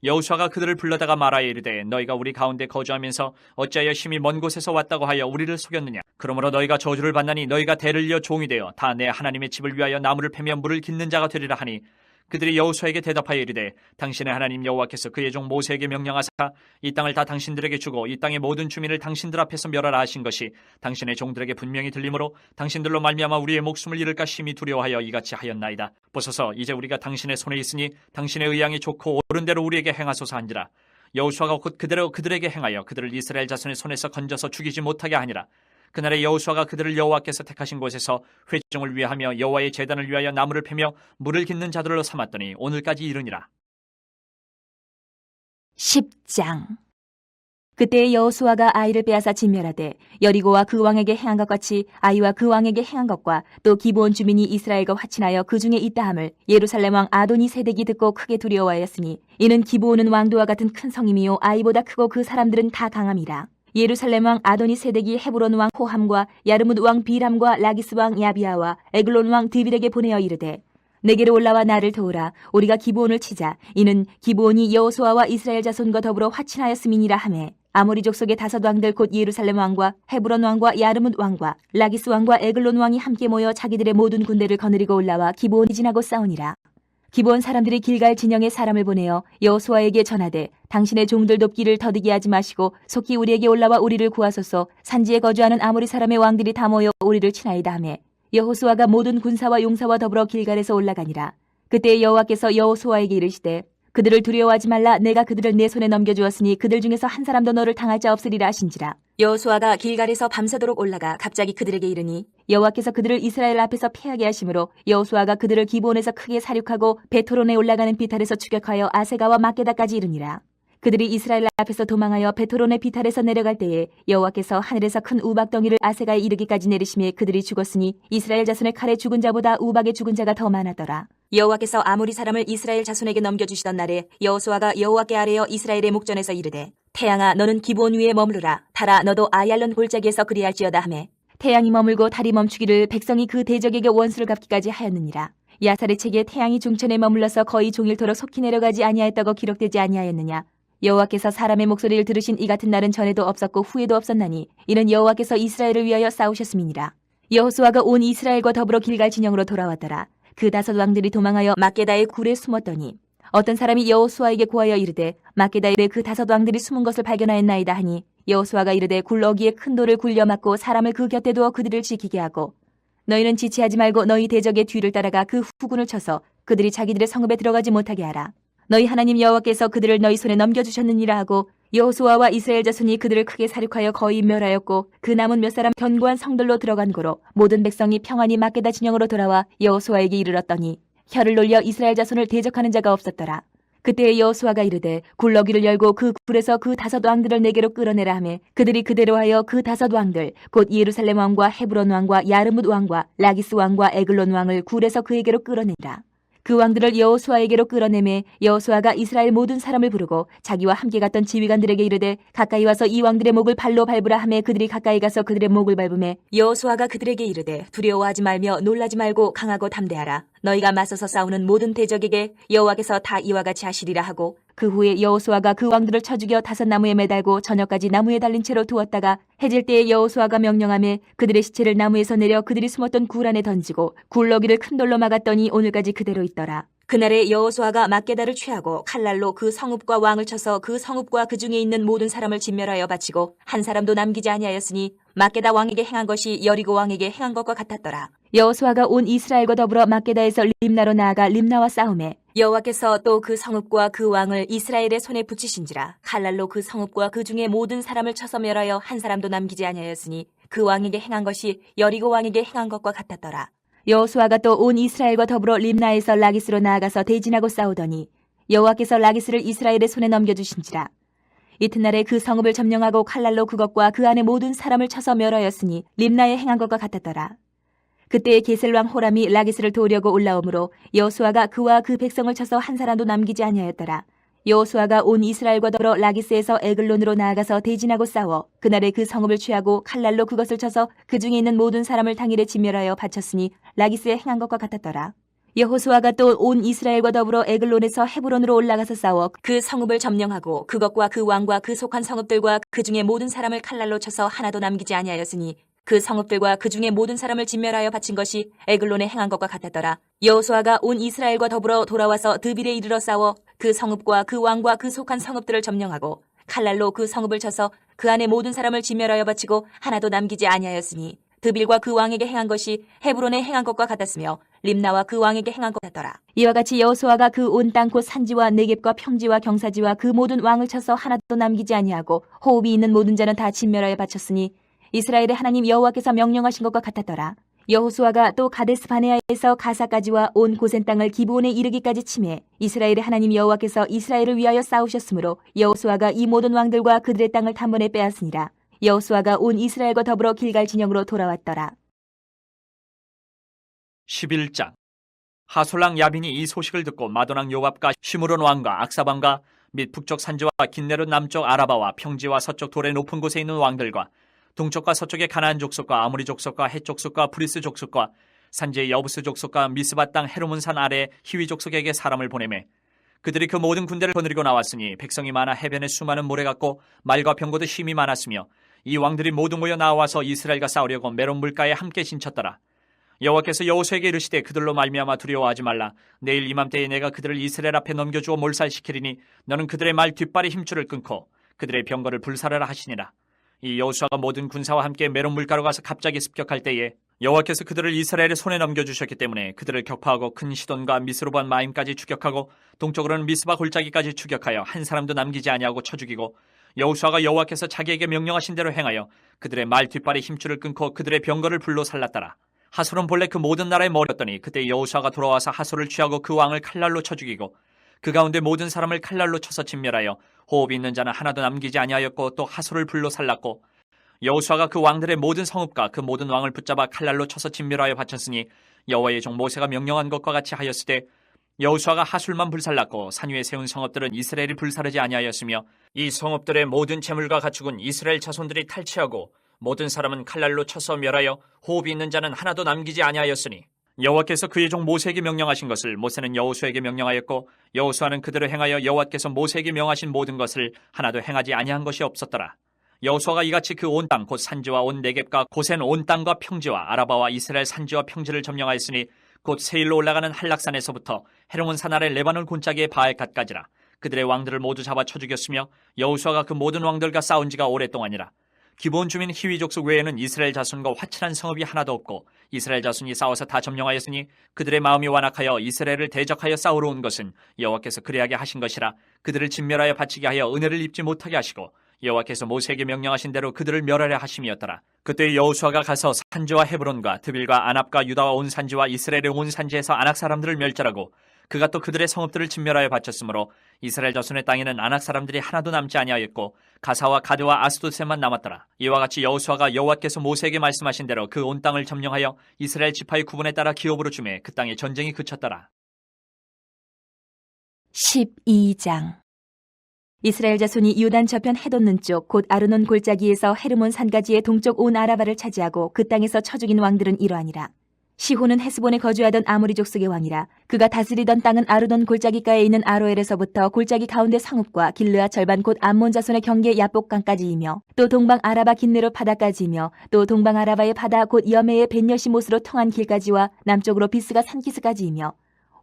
여호수아가 그들을 불러다가 말하여 이르되 너희가 우리 가운데 거주하면서 어찌하여 심히 먼 곳에서 왔다고 하여 우리를 속였느냐. 그러므로 너희가 저주를 받나니 너희가 대를 이어 종이 되어 다 내 하나님의 집을 위하여 나무를 패며 물을 깃는 자가 되리라 하니 그들이 여호수아에게 대답하여 이르되 당신의 하나님 여호와께서 그의 종 모세에게 명령하사 이 땅을 다 당신들에게 주고 이 땅의 모든 주민을 당신들 앞에서 멸하라 하신 것이 당신의 종들에게 분명히 들리므로 당신들로 말미암아 우리의 목숨을 잃을까 심히 두려워하여 이같이 하였나이다. 보소서 이제 우리가 당신의 손에 있으니 당신의 의향이 좋고 옳은 대로 우리에게 행하소서 한지라. 여호수아가 곧 그대로 그들에게 행하여 그들을 이스라엘 자손의 손에서 건져서 죽이지 못하게 하니라. 그날에 여호수아가 그들을 여호와께서 택하신 곳에서 회중을 위하며 여호와의 제단을 위하여 나무를 패며 물을 깃는 자들로 삼았더니 오늘까지 이르니라. 10장. 그때 여호수아가 아이를 빼앗아 진멸하되 여리고와 그 왕에게 행한 것 같이 아이와 그 왕에게 행한 것과 또 기브온 주민이 이스라엘과 화친하여 그 중에 있다함을 예루살렘 왕 아도니 세덱이 듣고 크게 두려워하였으니 이는 기브온은 왕도와 같은 큰 성임이요 아이보다 크고 그 사람들은 다 강함이라. 예루살렘 왕 아도니 세덱이 헤브론 왕 호함과 야르뭇 왕 비람과 라기스 왕 야비아와 에글론 왕 드빌에게 보내어 이르되 내게로 올라와 나를 도우라. 우리가 기브온을 치자. 이는 기브온이 여호수아와 이스라엘 자손과 더불어 화친하였음이니라 하매 아모리 족속의 5 왕들 곧 예루살렘 왕과 헤브론 왕과 야르뭇 왕과 라기스 왕과 에글론 왕이 함께 모여 자기들의 모든 군대를 거느리고 올라와 기브온을 지나고 싸우니라. 기브온 사람들이 길갈 진영에 사람을 보내어 여호수아에게 전하되 당신의 종들 돕기를 더디게 하지 마시고 속히 우리에게 올라와 우리를 구하소서. 산지에 거주하는 아모리 사람의 왕들이 다 모여 우리를 치나이다 하매 여호수아가 모든 군사와 용사와 더불어 길갈에서 올라가니라. 그때 여호와께서 여호수아에게 이르시되 그들을 두려워하지 말라. 내가 그들을 내 손에 넘겨주었으니 그들 중에서 한 사람도 너를 당할 자 없으리라 하신지라. 여호수아가 길갈에서 밤새도록 올라가 갑자기 그들에게 이르니 여호와께서 그들을 이스라엘 앞에서 패하게 하심으로 여호수아가 그들을 기브온에서 크게 사륙하고 베토론에 올라가는 비탈에서 추격하여 아세가와 막게다까지 이르니라. 그들이 이스라엘 앞에서 도망하여 베토론의 비탈에서 내려갈 때에 여호와께서 하늘에서 큰 우박덩이를 아세가에 이르기까지 내리심에 그들이 죽었으니 이스라엘 자손의 칼에 죽은 자보다 우박에 죽은 자가 더 많았더라. 여호와께서 아모리 사람을 이스라엘 자손에게 넘겨주시던 날에 여호수아가 여호와께 아뢰어 이스라엘의 목전에서 이르되 태양아 너는 기브온 위에 머무르라. 달아 너도 아얄론 골짜기에서 그리할지어다 하매 태양이 머물고 달이 멈추기를 백성이 그 대적에게 원수를 갚기까지 하였느니라. 야살의 책에 태양이 중천에 머물러서 거의 종일토록 속히 내려가지 아니하였다고 기록되지 아니하였느냐. 여호와께서 사람의 목소리를 들으신 이 같은 날은 전에도 없었고 후에도 없었나니 이는 여호와께서 이스라엘을 위하여 싸우셨음이니라. 여호수아가 온 이스라엘과 더불어 길갈 진영으로 돌아왔더라. 그 5 왕들이 도망하여 막게다의 굴에 숨었더니 어떤 사람이 여호수아에게 고하여 이르되 막게다에 그 5 왕들이 숨은 것을 발견하였나이다 하니 여호수아가 이르되 굴 어기에 큰 돌을 굴려 막고 사람을 그 곁에 두어 그들을 지키게 하고 너희는 지체하지 말고 너희 대적의 뒤를 따라가 그 후군을 쳐서 그들이 자기들의 성읍에 들어가지 못하게 하라. 너희 하나님 여호와께서 그들을 너희 손에 넘겨주셨느니라 하고 여호수아와 이스라엘 자손이 그들을 크게 사륙하여 거의 멸하였고 그 남은 몇 사람 견고한 성들로 들어간 고로 모든 백성이 평안히 막게다 진영으로 돌아와 여호수아에게 이르렀더니 혀를 놀려 이스라엘 자손을 대적하는 자가 없었더라. 그때 여호수아가 이르되 굴러기를 열고 그 굴에서 그 5 왕들을 내게로 끌어내라 하매 그들이 그대로 하여 그 5 왕들 곧 예루살렘 왕과 헤브론 왕과 야르뭇 왕과 라기스 왕과 에글론 왕을 굴에서 그에게로 끌어내라. 그 왕들을 여호수아에게로 끌어내매 여호수아가 이스라엘 모든 사람을 부르고 자기와 함께 갔던 지휘관들에게 이르되 가까이 와서 이 왕들의 목을 발로 밟으라 하매 그들이 가까이 가서 그들의 목을 밟으매 여호수아가 그들에게 이르되 두려워하지 말며 놀라지 말고 강하고 담대하라. 너희가 맞서서 싸우는 모든 대적에게 여호와께서 다 이와 같이 하시리라 하고 그 후에 여호수아가 그 왕들을 쳐 죽여 5 나무에 매달고 저녁까지 나무에 달린 채로 두었다가 해질 때에 여호수아가 명령하매 그들의 시체를 나무에서 내려 그들이 숨었던 굴 안에 던지고 굴러기를 큰 돌로 막았더니 오늘까지 그대로 있더라. 그날에 여호수아가 막게다를 취하고 칼날로 그 성읍과 왕을 쳐서 그 성읍과 그 중에 있는 모든 사람을 진멸하여 바치고 한 사람도 남기지 아니하였으니 막게다 왕에게 행한 것이 여리고 왕에게 행한 것과 같았더라. 여호수아가 온 이스라엘과 더불어 막게다에서 림나로 나아가 림나와 싸우매 여호와께서 또 그 성읍과 그 왕을 이스라엘의 손에 붙이신지라. 칼날로 그 성읍과 그 중에 모든 사람을 쳐서 멸하여 한 사람도 남기지 아니하였으니 그 왕에게 행한 것이 여리고 왕에게 행한 것과 같았더라. 여호수아가 또 온 이스라엘과 더불어 림나에서 라기스로 나아가서 대진하고 싸우더니 여호와께서 라기스를 이스라엘의 손에 넘겨주신지라. 이튿날에 그 성읍을 점령하고 칼날로 그것과 그 안에 모든 사람을 쳐서 멸하였으니 림나에 행한 것과 같았더라. 그때 게셀왕 호람이 라기스를 도우려고 올라오므로 여호수아가 그와 그 백성을 쳐서 한 사람도 남기지 아니하였더라. 여호수아가 온 이스라엘과 더불어 라기스에서 에글론으로 나아가서 대진하고 싸워 그날에 그 성읍을 취하고 칼날로 그것을 쳐서 그 중에 있는 모든 사람을 당일에 진멸하여 바쳤으니 라기스에 행한 것과 같았더라. 여호수아가 또 온 이스라엘과 더불어 에글론에서 헤브론으로 올라가서 싸워 그 성읍을 점령하고 그것과 그 왕과 그 속한 성읍들과 그 중에 모든 사람을 칼날로 쳐서 하나도 남기지 아니하였으니 그 성읍들과 그 중에 모든 사람을 진멸하여 바친 것이 에글론에 행한 것과 같았더라. 여호수아가 온 이스라엘과 더불어 돌아와서 드빌에 이르러 싸워 그 성읍과 그 왕과 그 속한 성읍들을 점령하고 칼날로 그 성읍을 쳐서 그 안에 모든 사람을 진멸하여 바치고 하나도 남기지 아니하였으니 드빌과 그 왕에게 행한 것이 헤브론에 행한 것과 같았으며 림나와 그 왕에게 행한 것 같더라. 이와 같이 여호수아가 그 온 땅 곧 산지와 네겝과 평지와 경사지와 그 모든 왕을 쳐서 하나도 남기지 아니하고 호흡이 있는 모든 자는 다 진멸하여 바쳤으니 이스라엘의 하나님 여호와께서 명령하신 것과 같았더라. 여호수아가 또 가데스 바네아에서 가사까지와 온 고센 땅을 기브온에 이르기까지 치매 이스라엘의 하나님 여호와께서 이스라엘을 위하여 싸우셨으므로 여호수아가 이 모든 왕들과 그들의 땅을 단번에 빼앗으니라. 여호수아가 온 이스라엘과 더불어 길갈 진영으로 돌아왔더라. 11장. 하솔랑 야빈이 이 소식을 듣고 마도랑 요압과 시므론 왕과 악사방과 및 북쪽 산지와 긴네롯 남쪽 아라바와 평지와 서쪽 돌의 높은 곳에 있는 왕들과 동쪽과 서쪽의 가나안 족속과 아모리 족속과 헷 족속과 브리스 족속과 산지의 여부스 족속과 미스바 땅 헤르몬산 아래 히위 족속에게 사람을 보내매 그들이 그 모든 군대를 거느리고 나왔으니 백성이 많아 해변에 수많은 모래 같고 말과 병거도 힘이 많았으며 이 왕들이 모두 모여 나와서 이스라엘과 싸우려고 메론 물가에 함께 진쳤더라. 여호와께서 여호수아에게 이르시되 그들로 말미암아 두려워하지 말라. 내일 이맘때에 내가 그들을 이스라엘 앞에 넘겨주어 몰살시키리니 너는 그들의 말 뒷발의 힘줄을 끊고 그들의 병거를 불사르라 하시니라. 이 여호수아가 모든 군사와 함께 메론 물가로 가서 갑자기 습격할 때에 여호와께서 그들을 이스라엘의 손에 넘겨주셨기 때문에 그들을 격파하고 큰 시돈과 미스로반 마임까지 추격하고 동쪽으로는 미스바 골짜기까지 추격하여 한 사람도 남기지 아니하고 쳐 죽이고 여호수아가 여호와께서 자기에게 명령하신 대로 행하여 그들의 말 뒷발의 힘줄을 끊고 그들의 병거를 불로 살랐더라. 하솔은 본래 그 모든 나라의 머리였더니 그때 여호수아가 돌아와서 하솔을 취하고 그 왕을 칼날로 쳐 죽이고 그 가운데 모든 사람을 칼날로 쳐서 진멸하여 호흡이 있는 자는 하나도 남기지 아니하였고 또 하솔을 불로 살랐고 여호수아가 그 왕들의 모든 성읍과 그 모든 왕을 붙잡아 칼날로 쳐서 진멸하여 바쳤으니 여호와의 종 모세가 명령한 것과 같이 하였을 때 여호수아가 하솔만 불살랐고 산 위에 세운 성읍들은 이스라엘이 불사르지 아니하였으며 이 성읍들의 모든 재물과 가축은 이스라엘 자손들이 탈취하고 모든 사람은 칼날로 쳐서 멸하여 호흡이 있는 자는 하나도 남기지 아니하였으니 여호와께서 그의 종 모세에게 명령하신 것을 모세는 여호수아에게 명령하였고 여호수아는 그대로 행하여 여호와께서 모세에게 명하신 모든 것을 하나도 행하지 아니한 것이 없었더라. 여호수아가 이같이 그 온 땅 곧 산지와 온 네겝과 고센 온 땅과 평지와 아라바와 이스라엘 산지와 평지를 점령하였으니 곧 세일로 올라가는 한락산에서부터 헤르몬산 아래 레바논 골짜기의 바알갓까지라. 그들의 왕들을 모두 잡아 쳐 죽였으며 여호수아가 그 모든 왕들과 싸운 지가 오랫동안이라. 기본 주민 히위 족속 외에는 이스라엘 자손과 화친한 성읍이 하나도 없고 이스라엘 자손이 싸워서 다 점령하였으니 그들의 마음이 완악하여 이스라엘을 대적하여 싸우러 온 것은 여호와께서 그리하게 하신 것이라. 그들을 진멸하여 바치게 하여 은혜를 입지 못하게 하시고 여호와께서 모세에게 명령하신 대로 그들을 멸하려 하심이었더라. 그때 여호수아가 가서 산지와 헤브론과 드빌과 아납과 유다와 온 산지와 이스라엘의 온 산지에서 아낙 사람들을 멸절하고 그가 또 그들의 성읍들을 진멸하여 바쳤으므로 이스라엘 자손의 땅에는 아낙 사람들이 하나도 남지 아니하였고 가사와 가드와 아스도셋만 남았더라. 이와 같이 여호수아가 여호와께서 모세에게 말씀하신 대로 그 온 땅을 점령하여 이스라엘 지파의 구분에 따라 기업으로 주매 그 땅에 전쟁이 그쳤더라. 12장. 이스라엘 자손이 요단 저편 해돋는 쪽 곧 아르논 골짜기에서 헤르몬 산가지의 동쪽 온 아라바를 차지하고 그 땅에서 쳐 죽인 왕들은 이러하니라. 시호는 헤스본에 거주하던 아모리 족속의 왕이라. 그가 다스리던 땅은 아르논 골짜기가에 있는 아로엘에서부터 골짜기 가운데 성읍과 길르앗 절반 곧 암몬 자손의 경계 야복강까지이며 또 동방 아라바 긴네롯 바다까지이며 또 동방 아라바의 바다 곧 여메의 벤여시못으로 통한 길까지와 남쪽으로 비스가 산기스까지이며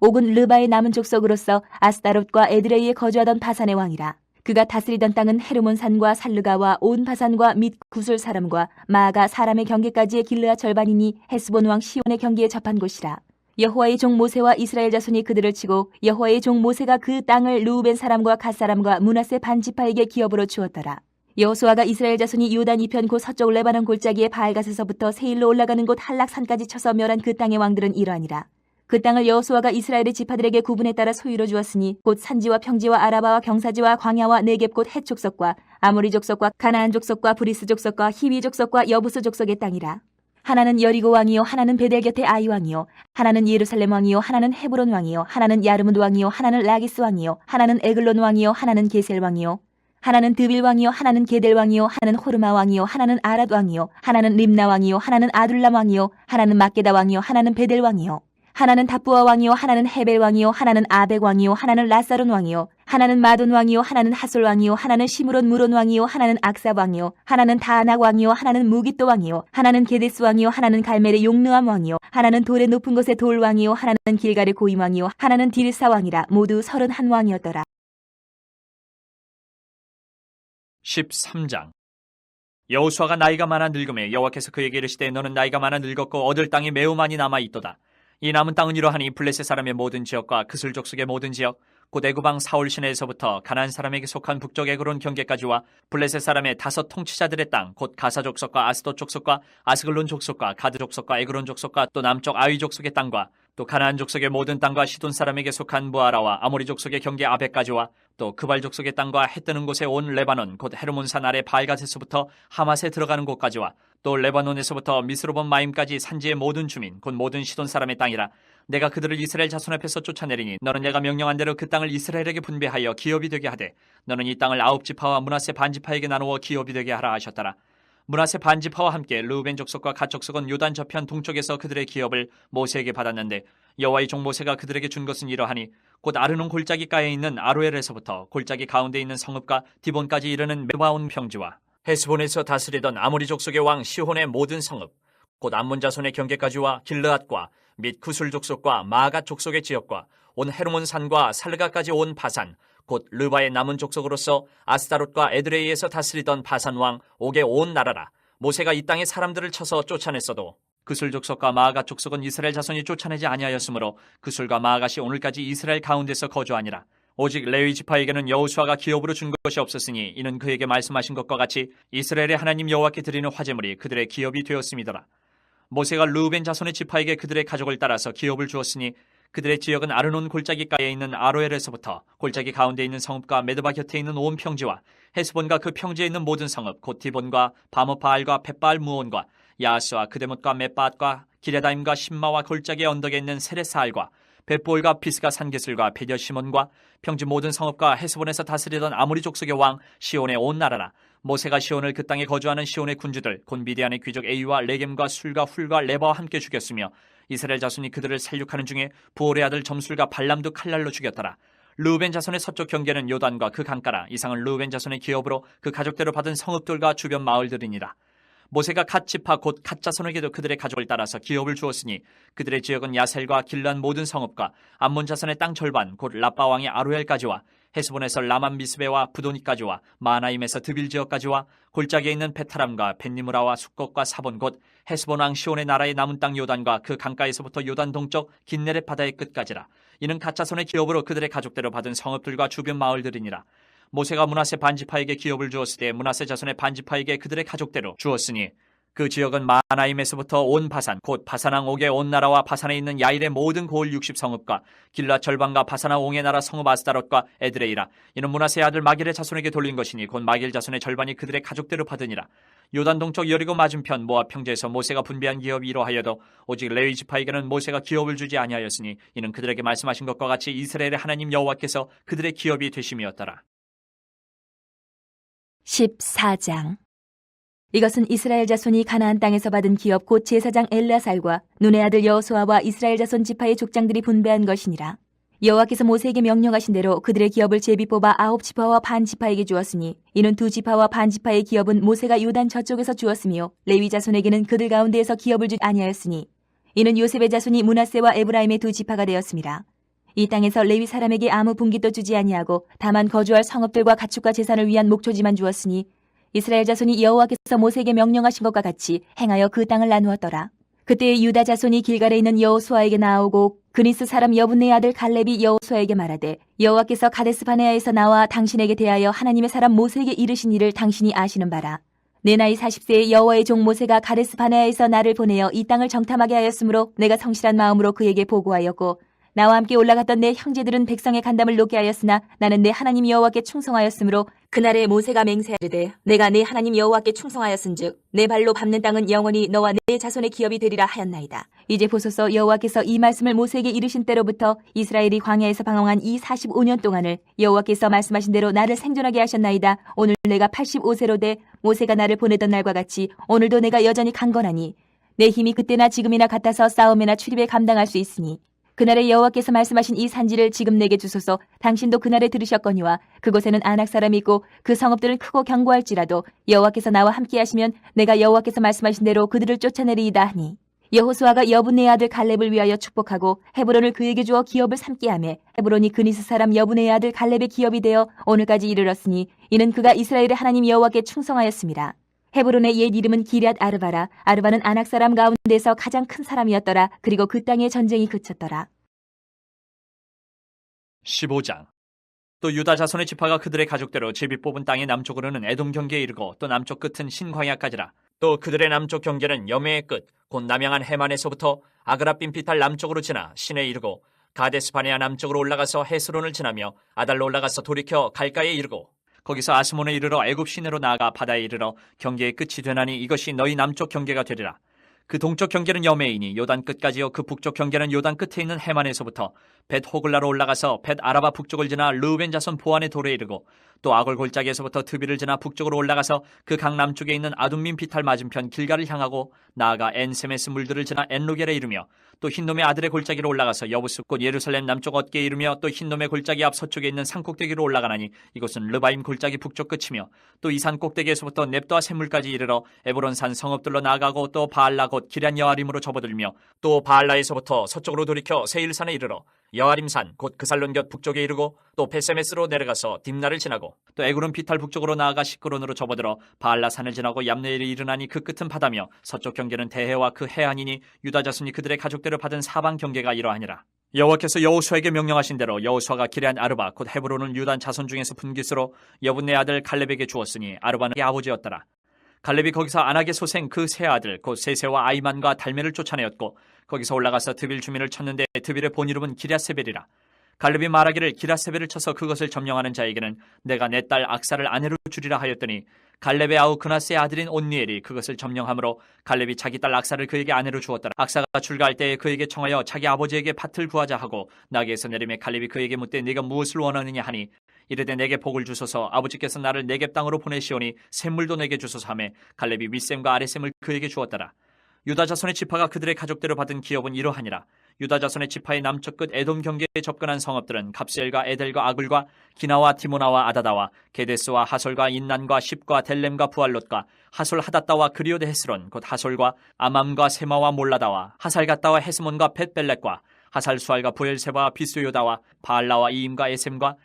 옥은 르바의 남은 족속으로서 아스타롯과 에드레이에 거주하던 바산의 왕이라. 그가 다스리던 땅은 헤르몬 산과 살르가와 온 바산과 및 구술 사람과 마아가 사람의 경계까지의 길르앗 절반이니 헤스본 왕 시온의 경계에 접한 곳이라. 여호와의 종 모세와 이스라엘 자손이 그들을 치고 여호와의 종 모세가 그 땅을 르우벤 사람과 갓 사람과 므낫세 반 지파에게 기업으로 주었더라. 여호수아가 이스라엘 자손이 요단 이편 곧 서쪽 레바논 골짜기의 바알갓에서부터 세일로 올라가는 곳 한락산까지 쳐서 멸한 그 땅의 왕들은 이러하니라. 그 땅을 여호수아가 이스라엘의 지파들에게 구분에 따라 소유로 주었으니 곧 산지와 평지와 아라바와 경사지와 광야와 네겝 곧 헷 족속과 아모리 족속과 가나안 족속과 브리스 족속과 히위 족속과 여부스 족속의 땅이라. 하나는 여리고 왕이요 하나는 베델 곁의 아이 왕이요 하나는 예루살렘 왕이요 하나는 헤브론 왕이요 하나는 야르뭇 왕이요 하나는 라기스 왕이요 하나는 에글론 왕이요 하나는 게셀 왕이요 하나는 드빌 왕이요 하나는 게델 왕이요 하나는 호르마 왕이요 하나는 아랏 왕이요 하나는 림나 왕이요 하나는 아둘람 왕이요 하나는 막게다 왕이요 하나는 베델 왕이요 하나는 답부아 왕이요 하나는 헤벨 왕이요 하나는 아벡 왕이요 하나는 라사론 왕이요 하나는 마돈 왕이요 하나는 하솔 왕이요 하나는 시므론 무론 왕이요 하나는 악삽 왕이요 하나는 다아낙 왕이요 하나는 무기또 왕이요 하나는 게데스 왕이요 하나는 갈멜의 용느암 왕이요 하나는 돌의 높은 곳의 돌 왕이요 하나는 길갈의 고임 왕이요 하나는 디르사 왕이라. 모두 31왕이었더라. 13장. 여호수아가 나이가 많아 늙음에 여호와께서 그에게 이르시되 너는 나이가 많아 늙었고 얻을 땅이 매우 많이 남아 있도다. 이 남은 땅은 이러하니 블레셋 사람의 모든 지역과 그슬 족속의 모든 지역 곧 애굽왕 사울 시내에서부터 가나안 사람에게 속한 북쪽 에그론 경계까지와 블레셋 사람의 5 통치자들의 땅, 곧 가사 족속과 아스돗 족속과 아스글론 족속과 가드 족속과 에그론 족속과 또 남쪽 아위 족속의 땅과 또 가나안 족속의 모든 땅과 시돈 사람에게 속한 무아라와 아모리 족속의 경계 아벡까지와 또 그발 족속의 땅과 해 뜨는 곳에 온 레바논 곧 헤르몬산 아래 발갓에서부터 하맛에 들어가는 곳까지와 또 레바논에서부터 미스로본 마임까지 산지의 모든 주민 곧 모든 시돈 사람의 땅이라. 내가 그들을 이스라엘 자손 앞에서 쫓아내리니 너는 내가 명령한 대로 그 땅을 이스라엘에게 분배하여 기업이 되게 하되 너는 이 땅을 9지파와 므낫세 반지파에게 나누어 기업이 되게 하라 하셨더라. 므낫세 반지파와 함께 르우벤 족속과 갓 족속은 요단 저편 동쪽에서 그들의 기업을 모세에게 받았는데 여호와의 종 모세가 그들에게 준 것은 이러하니 곧 아르논 골짜기가에 있는 아로엘에서부터 골짜기 가운데 있는 성읍과 디본까지 이르는 메바온 평지와 헤스본에서 다스리던 아모리 족속의 왕 시혼의 모든 성읍 곧 암몬 자손의 경계까지와 길르앗과 및 구술 족속과 마갓 족속의 지역과 온 헤르몬 산과 살르가까지 온 바산 곧 르바의 남은 족속으로서 아스타롯과 에드레이에서 다스리던 바산 왕 옥의 온 나라라. 모세가 이 땅에 사람들을 쳐서 쫓아냈어도 그술 족속과 마아갓 족속은 이스라엘 자손이 쫓아내지 아니하였으므로 그술과 마아갓이 오늘까지 이스라엘 가운데서 거주하니라. 오직 레위 지파에게는 여호수아가 기업으로 준 것이 없었으니 이는 그에게 말씀하신 것과 같이 이스라엘의 하나님 여호와께 드리는 화제물이 그들의 기업이 되었음이더라. 모세가 르우벤 자손의 지파에게 그들의 가족을 따라서 기업을 주었으니 그들의 지역은 아르논 골짜기가에 있는 아로엘에서부터 골짜기 가운데 있는 성읍과 메드바 곁에 있는 온 평지와 헤스본과 그 평지에 있는 모든 성읍 곧 디본과 바모바알과 벳바알 무온과 야스와 그데못과 მეტ바앗과 기레다임과 신마와 골짜기 언덕에 있는 세레사알과 벳볼과 비스가 산게슬과 베뎌시몬과 평지 모든 성읍과 헤스본에서 다스리던 아모리 족속의 왕 시온의 온 나라라. 모세가 시온을 그 땅에 거주하는 시온의 군주들 곧 미디안의 귀족 에이와 레겜과 술과 훌과 레바와 함께 죽였으며 이스라엘 자손이 그들을 살육하는 중에 부올의 아들 점술과 발람도 칼날로 죽였더라. 르우벤 자손의 서쪽 경계는 요단과 그 강가라. 이상은 르우벤 자손의 기업으로 그 가족대로 받은 성읍들과 주변 마을들이니라. 모세가 갓 지파 곧 갓 자손에게도 그들의 가족을 따라서 기업을 주었으니 그들의 지역은 야셀과 길란 모든 성읍과 암몬 자손의 땅 절반 곧 라빠 왕의 아루엘까지와 헤스본에서 라만 미스베와 부도니까지와 마나임에서 드빌 지역까지와 골짜기에 있는 베타람과 벤니무라와 숙곡과 사본 곧 헤스본 왕 시온의 나라의 남은 땅 요단과 그 강가에서부터 요단 동쪽 긴네렛 바다의 끝까지라. 이는 갓 자손의 기업으로 그들의 가족대로 받은 성읍들과 주변 마을들이니라. 모세가 므낫세 반지파에게 기업을 주었을 때 므낫세 자손의 반지파에게 그들의 가족대로 주었으니 그 지역은 마나임에서부터 온 바산 곧 바산왕 옥의 온 나라와 바산에 있는 야일의 모든 고을 60성읍과 길라 절반과 바산왕 옥의 나라 성읍 아스다롯과 에드레이라. 이는 므낫세 아들 마길의 자손에게 돌린 것이니 곧 마길 자손의 절반이 그들의 가족대로 받으니라. 요단 동쪽 여리고 맞은편 모압 평지에서 모세가 분배한 기업이 이러하여도 오직 레위 지파에게는 모세가 기업을 주지 아니하였으니 이는 그들에게 말씀하신 것과 같이 이스라엘의 하나님 여호와께서 그들의 기업이 되심이었더라. 14장. 이것은 이스라엘 자손이 가나안 땅에서 받은 기업 곧 제사장 엘라살과 눈의 아들 여호수아와 이스라엘 자손 지파의 족장들이 분배한 것이니라. 여호와께서 모세에게 명령하신 대로 그들의 기업을 제비 뽑아 9지파와 반지파에게 주었으니 이는 2지파와 반지파의 기업은 모세가 요단 저쪽에서 주었으며 레위 자손에게는 그들 가운데에서 기업을 주지 아니하였으니 이는 요셉의 자손이 므낫세와 에브라임의 2지파가 되었습니다. 이 땅에서 레위 사람에게 아무 분깃도 주지 아니하고 다만 거주할 성읍들과 가축과 재산을 위한 목초지만 주었으니 이스라엘 자손이 여호와께서 모세에게 명령하신 것과 같이 행하여 그 땅을 나누었더라. 그때 유다 자손이 길갈에 있는 여호수아에게 나오고 그니스 사람 여분네의 아들 갈렙이 여호수아에게 말하되 여호와께서 가데스 바네아에서 나와 당신에게 대하여 하나님의 사람 모세에게 이르신 일을 당신이 아시는 바라. 내 나이 40세에 여호와의 종 모세가 가데스 바네아에서 나를 보내어 이 땅을 정탐하게 하였으므로 내가 성실한 마음으로 그에게 보고하였고 나와 함께 올라갔던 내 형제들은 백성의 간담을 놓게 하였으나 나는 내 하나님 여호와께 충성하였으므로 그날에 모세가 맹세하르되 내가 내 하나님 여호와께 충성하였은즉 내 발로 밟는 땅은 영원히 너와 내 자손의 기업이 되리라 하였나이다. 이제 보소서 여호와께서 이 말씀을 모세에게 이르신 때로부터 이스라엘이 광야에서 방황한 이 45년 동안을 여호와께서 말씀하신 대로 나를 생존하게 하셨나이다. 오늘 내가 85세로 돼 모세가 나를 보내던 날과 같이 오늘도 내가 여전히 강건하니 내 힘이 그때나 지금이나 같아서 싸움이나 출입에 감당할 수 있으니 그날에 여호와께서 말씀하신 이 산지를 지금 내게 주소서. 당신도 그날에 들으셨거니와 그곳에는 아낙 사람이 있고 그 성읍들은 크고 견고할지라도 여호와께서 나와 함께 하시면 내가 여호와께서 말씀하신 대로 그들을 쫓아내리이다 하니 여호수아가 여분네의 아들 갈렙을 위하여 축복하고 헤브론을 그에게 주어 기업을 삼게 하매 헤브론이 그니스 사람 여분네의 아들 갈렙의 기업이 되어 오늘까지 이르렀으니 이는 그가 이스라엘의 하나님 여호와께 충성하였습니다. 헤브론의 옛 이름은 기럇 아르바라. 아르바는 아낙 사람 가운데서 가장 큰 사람이었더라. 그리고 그 땅에 전쟁이 그쳤더라. 15장. 또 유다 자손의 지파가 그들의 가족대로 제비 뽑은 땅의 남쪽으로는 에돔 경계에 이르고 또 남쪽 끝은 신광야까지라. 또 그들의 남쪽 경계는 여매의 끝 곧 남양한 해만에서부터 아그라빔 비탈 남쪽으로 지나 신에 이르고 가데스바네아 남쪽으로 올라가서 헤스론을 지나며 아달로 올라가서 돌이켜 갈가에 이르고 거기서 아스몬에 이르러 애굽 시내로 나아가 바다에 이르러 경계의 끝이 되나니 이것이 너희 남쪽 경계가 되리라. 그 동쪽 경계는 여매이니 요단 끝까지요. 그 북쪽 경계는 요단 끝에 있는 해만에서부터 벳 호글라로 올라가서 벳 아라바 북쪽을 지나 르우벤 자손 보안의 돌에 이르고 또 아골 골짜기에서부터 드비를 지나 북쪽으로 올라가서 그 강 남쪽에 있는 아둠민 비탈 맞은편 길가를 향하고 나아가 엔세메스 물들을 지나 엔로겔에 이르며 또 흰놈의 아들의 골짜기로 올라가서 여부스 곧 예루살렘 남쪽 어깨에 이르며 또 흰놈의 골짜기 앞 서쪽에 있는 산 꼭대기로 올라가나니 이곳은 르바임 골짜기 북쪽 끝이며 또 이 산 꼭대기에서부터 넵도아 샘물까지 이르러 에브론 산 성읍들로 나아가고 또 바알라 곧 기럇 여아림으로 접어들며 또 바알라에서부터 서쪽으로 돌이켜 세일산에 이르러 여아림산 곧 그살론 곁 북쪽에 이르고 또 베세메스로 내려가서 딥나를 지나고 또 에그론 비탈 북쪽으로 나아가 시크론으로 접어들어 바알라산을 지나고 얌네일에 이르나니 그 끝은 바다며 서쪽 경계는 대해와 그 해안이니 유다 자손이 그들의 가족대로 받은 사방 경계가 이러하니라. 여호와께서 여호수아에게 명령하신 대로 여호수아가 기럇 아르바 곧 헤브론은 유다 자손 중에서 분깃으로 여분네 아들 갈렙에게 주었으니 아르바는 그의 아버지였더라. 갈렙이 거기서 아낙의 소생 그 세 아들 곧 세세와 아이만과 달메를 쫓아내었고 거기서 올라가서 드빌 주민을 쳤는데 드빌의 본 이름은 기랴세벨이라. 갈렙이 말하기를 기랴세벨을 쳐서 그것을 점령하는 자에게는 내가 내 딸 악사를 아내로 주리라 하였더니 갈렙의 아우 그나스의 아들인 온니엘이 그것을 점령하므로 갈렙이 자기 딸 악사를 그에게 아내로 주었더라. 악사가 출가할 때에 그에게 청하여 자기 아버지에게 밭을 구하자 하고 나귀에서 내리매 갈렙이 그에게 묻되 네가 무엇을 원하느냐 하니 이르되 내게 복을 주소서 아버지께서 나를 네겝 땅으로 보내시오니 샘물도 내게 주소서 하매 갈렙이 윗샘과 아랫샘을 그에게 주었더라. 유다 자손의 지파가 그들의 가족대로 받은 기업은 이러하니라. 유다 자손의 지파의 남쪽 끝 에돔 경계에 접근한 성읍들은 갑셀과 에델과 아굴과 기나와 디모나와 아다다와 게데스와 하솔과 인난과 십과 델렘과 부알롯과 하솔 하닷다와 그리오데 헤스론 곧 하솔과 아맘과 세마와 몰라다와 하살갓다와 헤스몬과 벳벨렉과 하살수알과 부엘세바와 비스요다와 바알라와 이임과 에셈과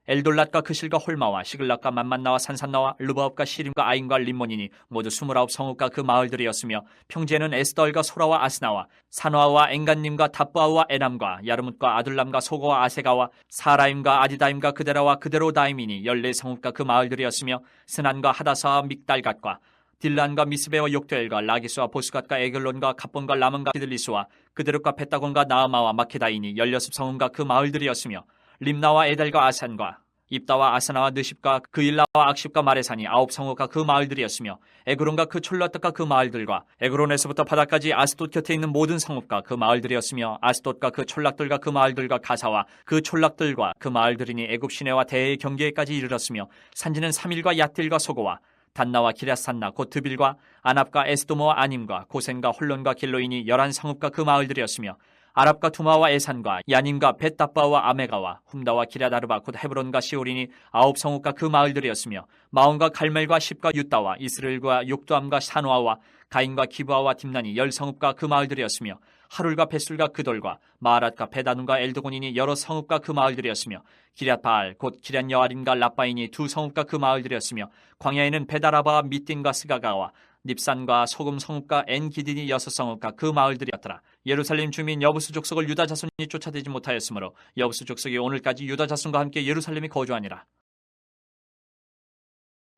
엘돌랏과 그실과 홀마와 시글락과 만만나와 산산나와 르바업과 시림과 아인과 림몬이니 모두 29성읍과 그 마을들이었으며 평지에는 에스덜과 소라와 아스나와 산화와 엥간님과 답바우와 에남과 야르뭇과 아둘람과 소고와 아세가와 사라임과 아디다임과 그데라와 그데로다임이니 14성읍과 그 마을들이었으며 스난과 하다사와 믹달갓과 딜란과 미스베와 욕드엘과 라기스와 보스갓과 에글론과 갑본과 라몬과 기들리스와 그드룩과 베다곤과 나아마와 마케다이니 16성읍과 그 마을들이었으며 림나와 에델과 아산과 입다와 아사나와 느십과 그일라와 악십과 마레산이 9성읍과 그 마을들이었으며 에그론과 그 촐라떡과 그 마을들과 에그론에서부터 바다까지 아스돗 곁에 있는 모든 성읍과 그 마을들이었으며 아스돗과 그 촐락들과 그 마을들과 가사와 그 촐락들과 그 마을들이니 애굽 시내와 대해의 경계에까지 이르렀으며 산지는 3일과 얏딜과 소고와 단나와 기랴산나 곧 드빌과 아납과 에스도모와 아님과 고센과 홀론과 길로인이 11성읍과 그 마을들이었으며 아랍과 두마와 에산과 야님과 벳다바와 아메가와 훔다와 기랴다르바 곧 헤브론과 시오린이 9성읍과 그 마을들이었으며 마온과 갈멜과 십과 유다와 이스라엘과 욕두암과 산화와 가인과 기브아와 딥난이 10성읍과 그 마을들이었으며 하룰과 벳술과 그돌과 마아랏과 베다눈과 엘드곤이니 여러 성읍과 그 마을들이었으며 기랴바알 곧 기럇 여아림과 라바인이 2성읍과 그 마을들이었으며 광야에는 베다라바와 미딘과 스가가와 닙산과 소금 성읍과 엔기딘이 6성읍과 그 마을들이었더라. 예루살렘 주민 여부수 족속을 유다 자손이 쫓아내지 못하였으므로 여부수 족속이 오늘까지 유다 자손과 함께 예루살렘에 거주하니라.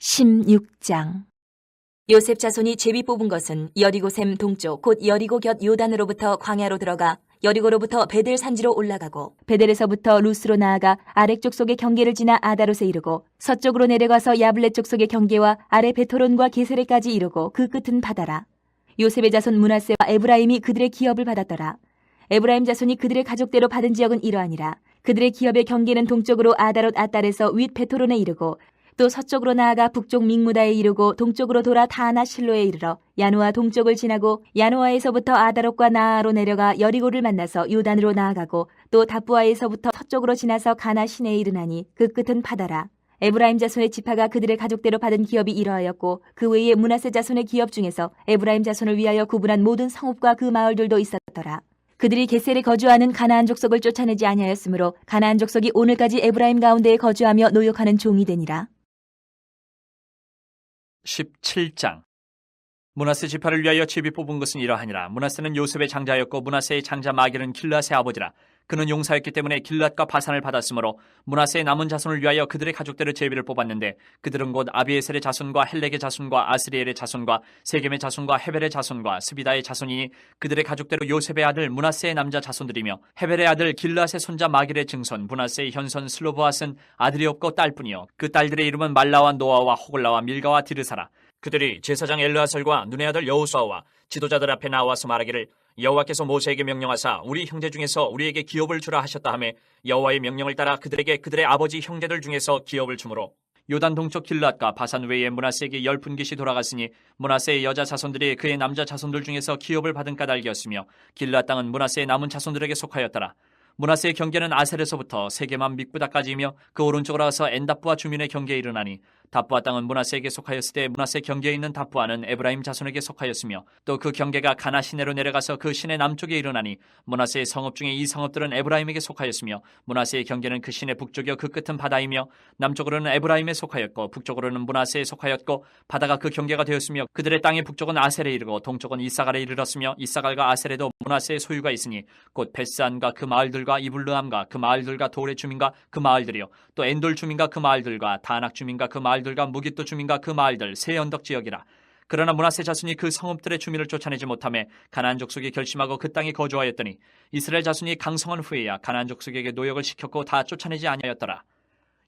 16장. 요셉 자손이 제비 뽑은 것은 여리고샘 동쪽 곧 여리고 곁 요단으로부터 광야로 들어가 여리고로부터 베델 산지로 올라가고 베델에서부터 루스로 나아가 아렉 족속의 경계를 지나 아다롯에 이르고 서쪽으로 내려가서 야블렛 족속의 경계와 아래 베토론과 게세레까지 이르고 그 끝은 바다라. 요셉의 자손 므낫세와 에브라임이 그들의 기업을 받았더라. 에브라임 자손이 그들의 가족대로 받은 지역은 이러하니라. 그들의 기업의 경계는 동쪽으로 아다롯 아딸에서 윗 베토론에 이르고 또 서쪽으로 나아가 북쪽 믹무다에 이르고 동쪽으로 돌아 타나 실로에 이르러 야누아 동쪽을 지나고 야누아에서부터 아다롯과 나아로 내려가 여리고를 만나서 요단으로 나아가고 또 다부아에서부터 서쪽으로 지나서 가나 시내에 이르나니 그 끝은 바다라. 에브라임 자손의 지파가 그들의 가족대로 받은 기업이 이러하였고 그 외에 므낫세 자손의 기업 중에서 에브라임 자손을 위하여 구분한 모든 성읍과 그 마을들도 있었더라. 그들이 게셀에 거주하는 가나안 족속을 쫓아내지 아니하였으므로 가나안 족속이 오늘까지 에브라임 가운데에 거주하며 노역하는 종이 되니라. 17장. 므낫세 지파를 위하여 제비 뽑은 것은 이러하니라. 므낫세는 요셉의 장자였고 므낫세의 장자 마길은 길르앗의 아버지라. 그는 용사였기 때문에 길앗과 바산을 받았으므로 므낫세의 남은 자손을 위하여 그들의 가족들의 제비를 뽑았는데 그들은 곧 아비에셀의 자손과 헬렉의 자손과 아스리엘의 자손과 세겜의 자손과 헤벨의 자손과 스비다의 자손이니 그들의 가족대로 요셉의 아들 므낫세의 남자 자손들이며 헤벨의 아들 길앗의 손자 마길의 증손 므낫세의 현손 슬로보앗은 아들이 없고 딸뿐이요 그 딸들의 이름은 말라와 노아와 호글라와 밀가와 디르사라. 그들이 제사장 엘르아살과 눈의 아들 여호수아와 지도자들 앞에 나와서 말하기를 여호와께서 모세에게 명령하사 우리 형제 중에서 우리에게 기업을 주라 하셨다 하매 여호와의 명령을 따라 그들에게 그들의 아버지 형제들 중에서 기업을 주므로 요단 동쪽 길앗과 바산 외에 므낫세에게 10분깃이 돌아갔으니 므낫세의 여자 자손들이 그의 남자 자손들 중에서 기업을 받은 까닭이었으며 길앗 땅은 므낫세의 남은 자손들에게 속하였더라. 므낫세의 경계는 아셀에서부터 세게만 믹부다까지이며 그 오른쪽으로 가서 엔답부와 주민의 경계에 이르나니 답부아 땅은 므낫세에게 속하였을 때 므낫세 경계에 있는 답부아는 에브라임 자손에게 속하였으며 또 그 경계가 가나 시내로 내려가서 그 시내 남쪽에 이르나니 므낫세의 성읍 중에 이 성읍들은 에브라임에게 속하였으며 므낫세의 경계는 그 시내 북쪽이요 그 끝은 바다이며 남쪽으로는 에브라임에 속하였고 북쪽으로는 므낫세에 속하였고 바다가 그 경계가 되었으며 그들의 땅의 북쪽은 아셀에 이르고 동쪽은 이사갈에 이르렀으며 이사갈과 아셀에도 므낫세의 소유가 있으니 곧 베스안과 그 마을들과 이블르함과 그 마을들과 돌의 주민과 그 마을들이요 또 엔돌 주민과 그 마을들과 다낙 주민과 그 마을들과 무깃도 주민과 그 마을들 세 언덕 지역이라. 그러나 므낫세 자손이 그 성읍들의 주민을 쫓아내지 못하며 가나안 족속이 결심하고 그 땅에 거주하였더니 이스라엘 자손이 강성한 후에야 가나안 족속에게 노역을 시켰고 다 쫓아내지 아니하였더라.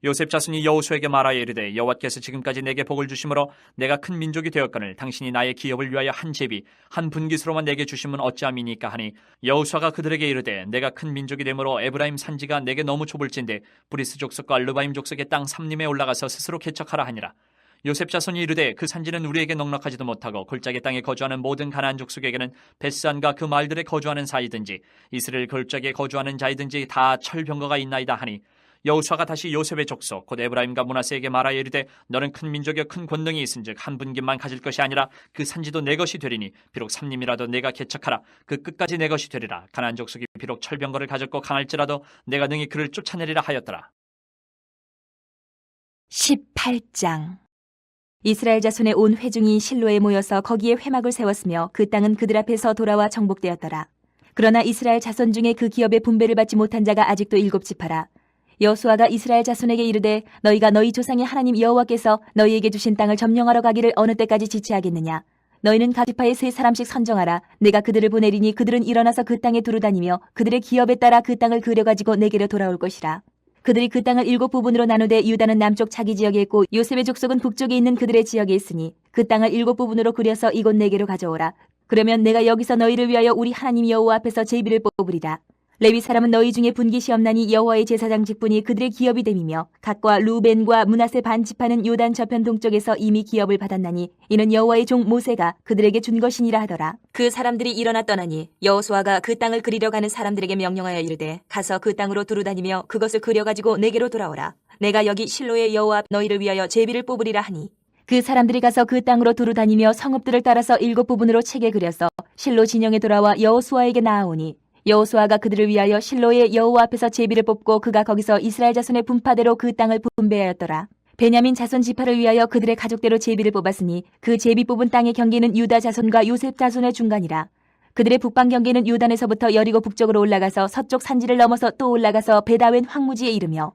요셉 자손이 여호수에게 말하여 이르되 여호와께서 지금까지 내게 복을 주심으로 내가 큰 민족이 되었거늘 당신이 나의 기업을 위하여 한 제비 한 분깃으로만 내게 주심은 어찌함이니까 하니 여호수아가 그들에게 이르되 내가 큰 민족이 되므로 에브라임 산지가 내게 너무 좁을진데 브리스 족속과 르바임 족속의 땅 삼림에 올라가서 스스로 개척하라 하니라. 요셉 자손이 이르되 그 산지는 우리에게 넉넉하지도 못하고 골짜기 땅에 거주하는 모든 가나안 족속에게는 베스안과 그 마을들에 거주하는 자이든지 이스라엘 골짜기에 거주하는 자이든지 다 철병거가 있나이다 하니 여호수아가 다시 요셉의 족속 곧 에브라임과 므낫세에게 말하여 이르되 너는 큰 민족이여 큰 권능이 있은즉 한 분깃만 가질 것이 아니라 그 산지도 내 것이 되리니 비록 삼림이라도 내가 개척하라 그 끝까지 내 것이 되리라. 가나안 족속이 비록 철병거를 가졌고 강할지라도 내가 능히 그를 쫓아내리라 하였더라. 18장. 이스라엘 자손의 온 회중이 실로에 모여서 거기에 회막을 세웠으며 그 땅은 그들 앞에서 돌아와 정복되었더라. 그러나 이스라엘 자손 중에 그 기업의 분배를 받지 못한 자가 아직도 7지파라. 여호수아가 이스라엘 자손에게 이르되 너희가 너희 조상의 하나님 여호와께서 너희에게 주신 땅을 점령하러 가기를 어느 때까지 지체하겠느냐. 너희는 각 지파에 3사람씩 선정하라. 내가 그들을 보내리니 그들은 일어나서 그 땅에 두루다니며 그들의 기업에 따라 그 땅을 그려가지고 내게로 돌아올 것이라. 그들이 그 땅을 7부분으로 나누되 유다는 남쪽 자기 지역에 있고 요셉의 족속은 북쪽에 있는 그들의 지역에 있으니 그 땅을 7부분으로 그려서 이곳 내게로 가져오라. 그러면 내가 여기서 너희를 위하여 우리 하나님 여호와 앞에서 제비를 뽑으리라. 레위 사람은 너희 중에 분깃이 없나니 여호와의 제사장 직분이 그들의 기업이 됨이며 gad과 루벤과 므낫세 반 지파는 요단 저편 동쪽에서 이미 기업을 받았나니 이는 여호와의 종 모세가 그들에게 준 것이니라 하더라. 그 사람들이 일어나 떠나니 여호수아가 그 땅을 그리려 가는 사람들에게 명령하여 이르되 가서 그 땅으로 두루다니며 그것을 그려가지고 내게로 돌아오라. 내가 여기 실로의 여호와 앞 너희를 위하여 제비를 뽑으리라 하니 그 사람들이 가서 그 땅으로 두루다니며 성읍들을 따라서 7부분으로 채게 그려서 실로 진영에 돌아와 여호수아에게 나아오니 여호수아가 그들을 위하여 실로의 여호와 앞에서 제비를 뽑고 그가 거기서 이스라엘 자손의 분파대로 그 땅을 분배하였더라. 베냐민 자손 지파를 위하여 그들의 가족대로 제비를 뽑았으니 그 제비 뽑은 땅의 경계는 유다 자손과 요셉 자손의 중간이라. 그들의 북방 경계는 요단에서부터 여리고 북쪽으로 올라가서 서쪽 산지를 넘어서 또 올라가서 베다웬 황무지에 이르며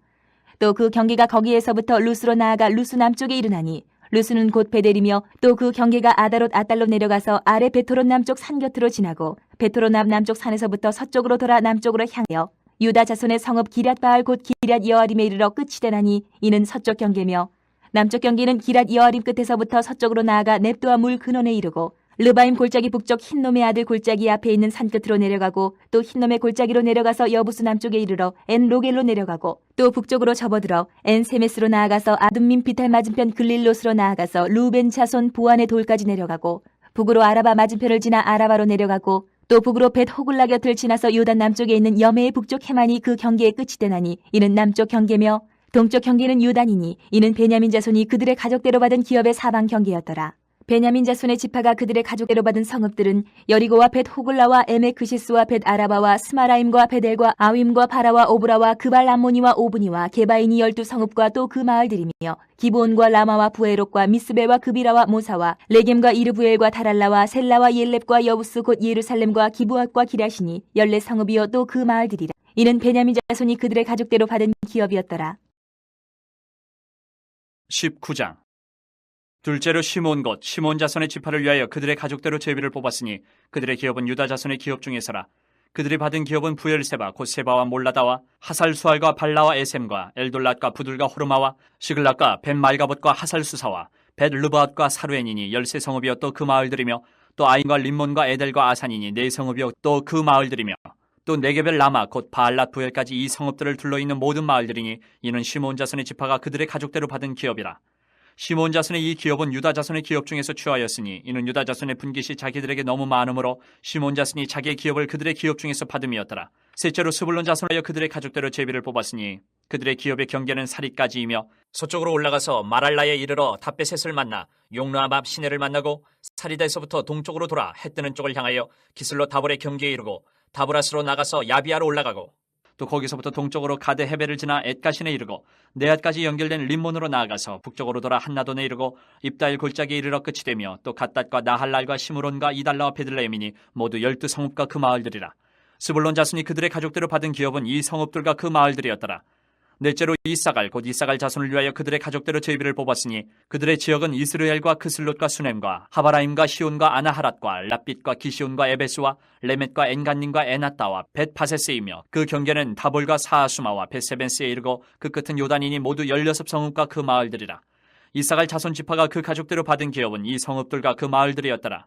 또 그 경계가 거기에서부터 루스로 나아가 루스 남쪽에 이르나니 루스는 곧 베델이며 또 그 경계가 아다롯 아달로 내려가서 아래 베토롯 남쪽 산 곁으로 지나고 베토롯 남쪽 산에서부터 서쪽으로 돌아 남쪽으로 향하여 유다 자손의 성읍 기럇 바알 곧 기럇 여아림에 이르러 끝이 되나니 이는 서쪽 경계며 남쪽 경계는 기럇 여아림 끝에서부터 서쪽으로 나아가 넵도와 물 근원에 이르고 르바임 골짜기 북쪽 흰놈의 아들 골짜기 앞에 있는 산 끝으로 내려가고 또 흰놈의 골짜기로 내려가서 여부스 남쪽에 이르러 엔 로겔로 내려가고 또 북쪽으로 접어들어 엔 세메스로 나아가서 아둠민 비탈 맞은편 글릴롯으로 나아가서 루벤 자손 보안의 돌까지 내려가고 북으로 아라바 맞은편을 지나 아라바로 내려가고 또 북으로 벳 호글라 곁을 지나서 요단 남쪽에 있는 여메의 북쪽 해만이 그 경계의 끝이 되나니 이는 남쪽 경계며 동쪽 경계는 요단이니 이는 베냐민 자손이 그들의 가족대로 받은 기업의 사방 경계였더라. 베냐민 자손의 지파가 그들의 가족대로 받은 성읍들은 여리고와 벳 호글라와 에메크시스와 벳 아라바와 스마라임과 베델과 아윈과 바라와 오브라와 그발 암모니와 오브니와 게바인이 12성읍과 또 그 마을들이며 기브온과 라마와 부에롯과 미스베와 그비라와 모사와 레겜과 이르부엘과 다랄라와 셀라와 옐렙과 여부스 곧 예루살렘과 기브앗과 기라시니 14성읍이요 또 그 마을들이라. 이는 베냐민 자손이 그들의 가족대로 받은 기업이었더라. 19장. 둘째로 시몬 곧 시몬 자손의 지파를 위하여 그들의 가족대로 제비를 뽑았으니 그들의 기업은 유다 자손의 기업 중에서라. 그들이 받은 기업은 부엘세바 곧 세바와 몰라다와 하살수알과 발라와 에셈과 엘돌랏과 부들과 호르마와 시글락과 벤말가봇과 하살수사와 벳르바앗과 사루엔이니 13성읍이요 또 그 마을들이며 또 아인과 림몬과 에델과 아산이니 4성읍이요 또 그 마을들이며 또 네게벨 라마 곧 바알랏 부엘까지 이 성읍들을 둘러있는 모든 마을들이니 이는 시몬 자손의 지파가 그들의 가족대로 받은 기업이라. 시몬 자손의 이 기업은 유다 자손의 기업 중에서 취하였으니 이는 유다 자손의 분깃이 자기들에게 너무 많으므로 시몬 자손이 자기의 기업을 그들의 기업 중에서 받음이었더라. 셋째로 스불론 자손하여 그들의 가족대로 제비를 뽑았으니 그들의 기업의 경계는 사리까지이며 서쪽으로 올라가서 마랄라에 이르러 다베셋을 만나 용르암 앞 시내를 만나고 사리다에서부터 동쪽으로 돌아 해 뜨는 쪽을 향하여 기슬로 다볼의 경계에 이르고 다브라스로 나가서 야비아로 올라가고 또 거기서부터 동쪽으로 가데 헤벨을 지나 엣가신에 이르고 네앗까지 연결된 림몬으로 나아가서 북쪽으로 돌아 한나돈에 이르고 입다일 골짜기에 이르러 끝이 되며 또 갓닷과 나할랄과 시므론과 이달라와 베들레헴이니 모두 12성읍과 그 마을들이라. 스불론 자손이 그들의 가족대로 받은 기업은 이 성읍들과 그 마을들이었더라. 넷째로 이사갈 곧 이사갈 자손을 위하여 그들의 가족대로 제비를 뽑았으니 그들의 지역은 이스르엘과 크슬롯과 수넴과 하바라임과 시온과 아나하랏과 랍빗과 기시온과 에베스와 레멧과 엔간님과 에나따와 벳파세스이며 그 경계는 다볼과 사하수마와 벳세벤스에 이르고 그 끝은 요단이니 모두 16성읍과 그 마을들이라. 이사갈 자손 지파가 그 가족대로 받은 기업은 이 성읍들과 그 마을들이었더라.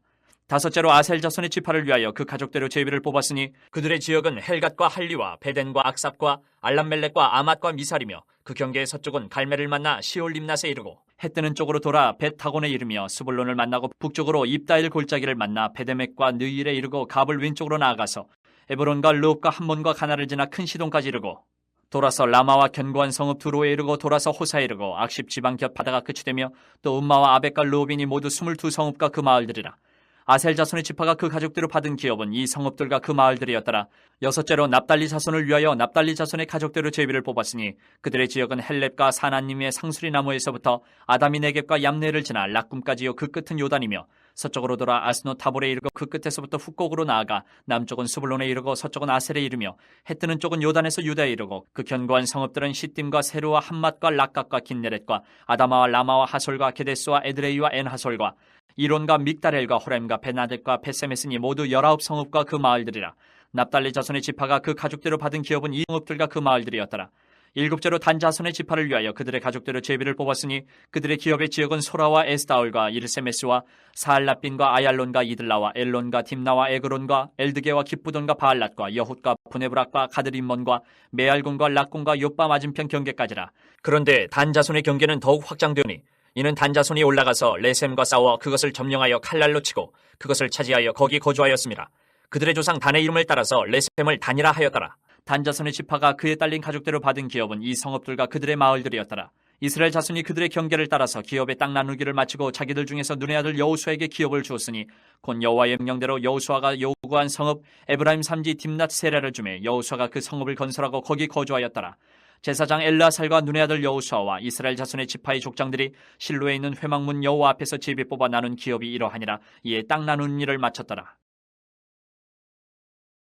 다섯째로 아셀 자손의 지파를 위하여 그 가족대로 제비를 뽑았으니 그들의 지역은 헬갓과 할리와 베덴과 악삽과 알람멜렉과 아맛과 미살이며 그 경계의 서쪽은 갈멜을 만나 시올림낫에 이르고 해 뜨는 쪽으로 돌아 벳타곤에 이르며 스불론을 만나고 북쪽으로 입다일 골짜기를 만나 베데멕과 느일에 이르고 갑을 왼쪽으로 나아가서 에브론과 르옵과 함몬과 가나를 지나 큰 시돈까지 이르고 돌아서 라마와 견고한 성읍 두로에 이르고 돌아서 호사에 이르고 악십 지방 곁 바다가 끝이 되며 또 음마와 아벡과 르옵이니 모두 22성읍과 그 마을들이라. 아셀 자손의 지파가 그 가족대로 받은 기업은 이 성읍들과 그 마을들이었더라. 여섯째로 납달리 자손을 위하여 납달리 자손의 가족대로 제비를 뽑았으니 그들의 지역은 헬렙과 사나님의 상수리 나무에서부터 아다미 네겝과 얌네를 지나 락꿈까지요 그 끝은 요단이며 서쪽으로 돌아 아스노 타볼에 이르고 그 끝에서부터 훅곡으로 나아가 남쪽은 스불론에 이르고 서쪽은 아셀에 이르며 해 뜨는 쪽은 요단에서 유다에 이르고 그 견고한 성읍들은 시딤과 세루와 함맛과 락각과 긴네렛과 아다마와 라마와 하솔과 게데스와 에드레이와 엔하솔과 이론과 믹다렐과 호렘과 베나덱과 베세메스니 모두 19성읍과 그 마을들이라. 납달리 자손의 지파가 그 가족대로 받은 기업은 이 성읍들과 그 마을들이었더라. 일곱째로 단 자손의 지파를 위하여 그들의 가족대로 제비를 뽑았으니 그들의 기업의 지역은 소라와 에스타올과 일세메스와 사알라빈과 아얄론과 이들라와 엘론과 딥나와 에그론과 엘드게와 기쁘돈과 바알랏과 여훗과 부네브락과 가드림몬과 메알군과 락군과 요빠 맞은편 경계까지라. 그런데 단 자손의 경계는 더욱 확장되오니 이는 단 자손이 올라가서 레셈과 싸워 그것을 점령하여 칼날로 치고 그것을 차지하여 거기 거주하였습니다. 그들의 조상 단의 이름을 따라서 레셈을 단이라 하였더라. 단 자손의 지파가 그에 딸린 가족대로 받은 기업은 이 성읍들과 그들의 마을들이었더라. 이스라엘 자손이 그들의 경계를 따라서 기업의 땅 나누기를 마치고 자기들 중에서 눈의 아들 여호수아에게 기업을 주었으니 곧 여호와의 명령대로 여호수아가 요구한 성읍 에브라임 산지 딥낫 세라를 주매 여호수아가 그 성읍을 건설하고 거기 거주하였더라. 제사장 엘르아살과 눈의 아들 여호수아와 이스라엘 자손의 지파의 족장들이 실로에 있는 회막문 여호와 앞에서 제비 뽑아 나눈 기업이 이러하니라. 이에 땅 나누는 일을 마쳤더라.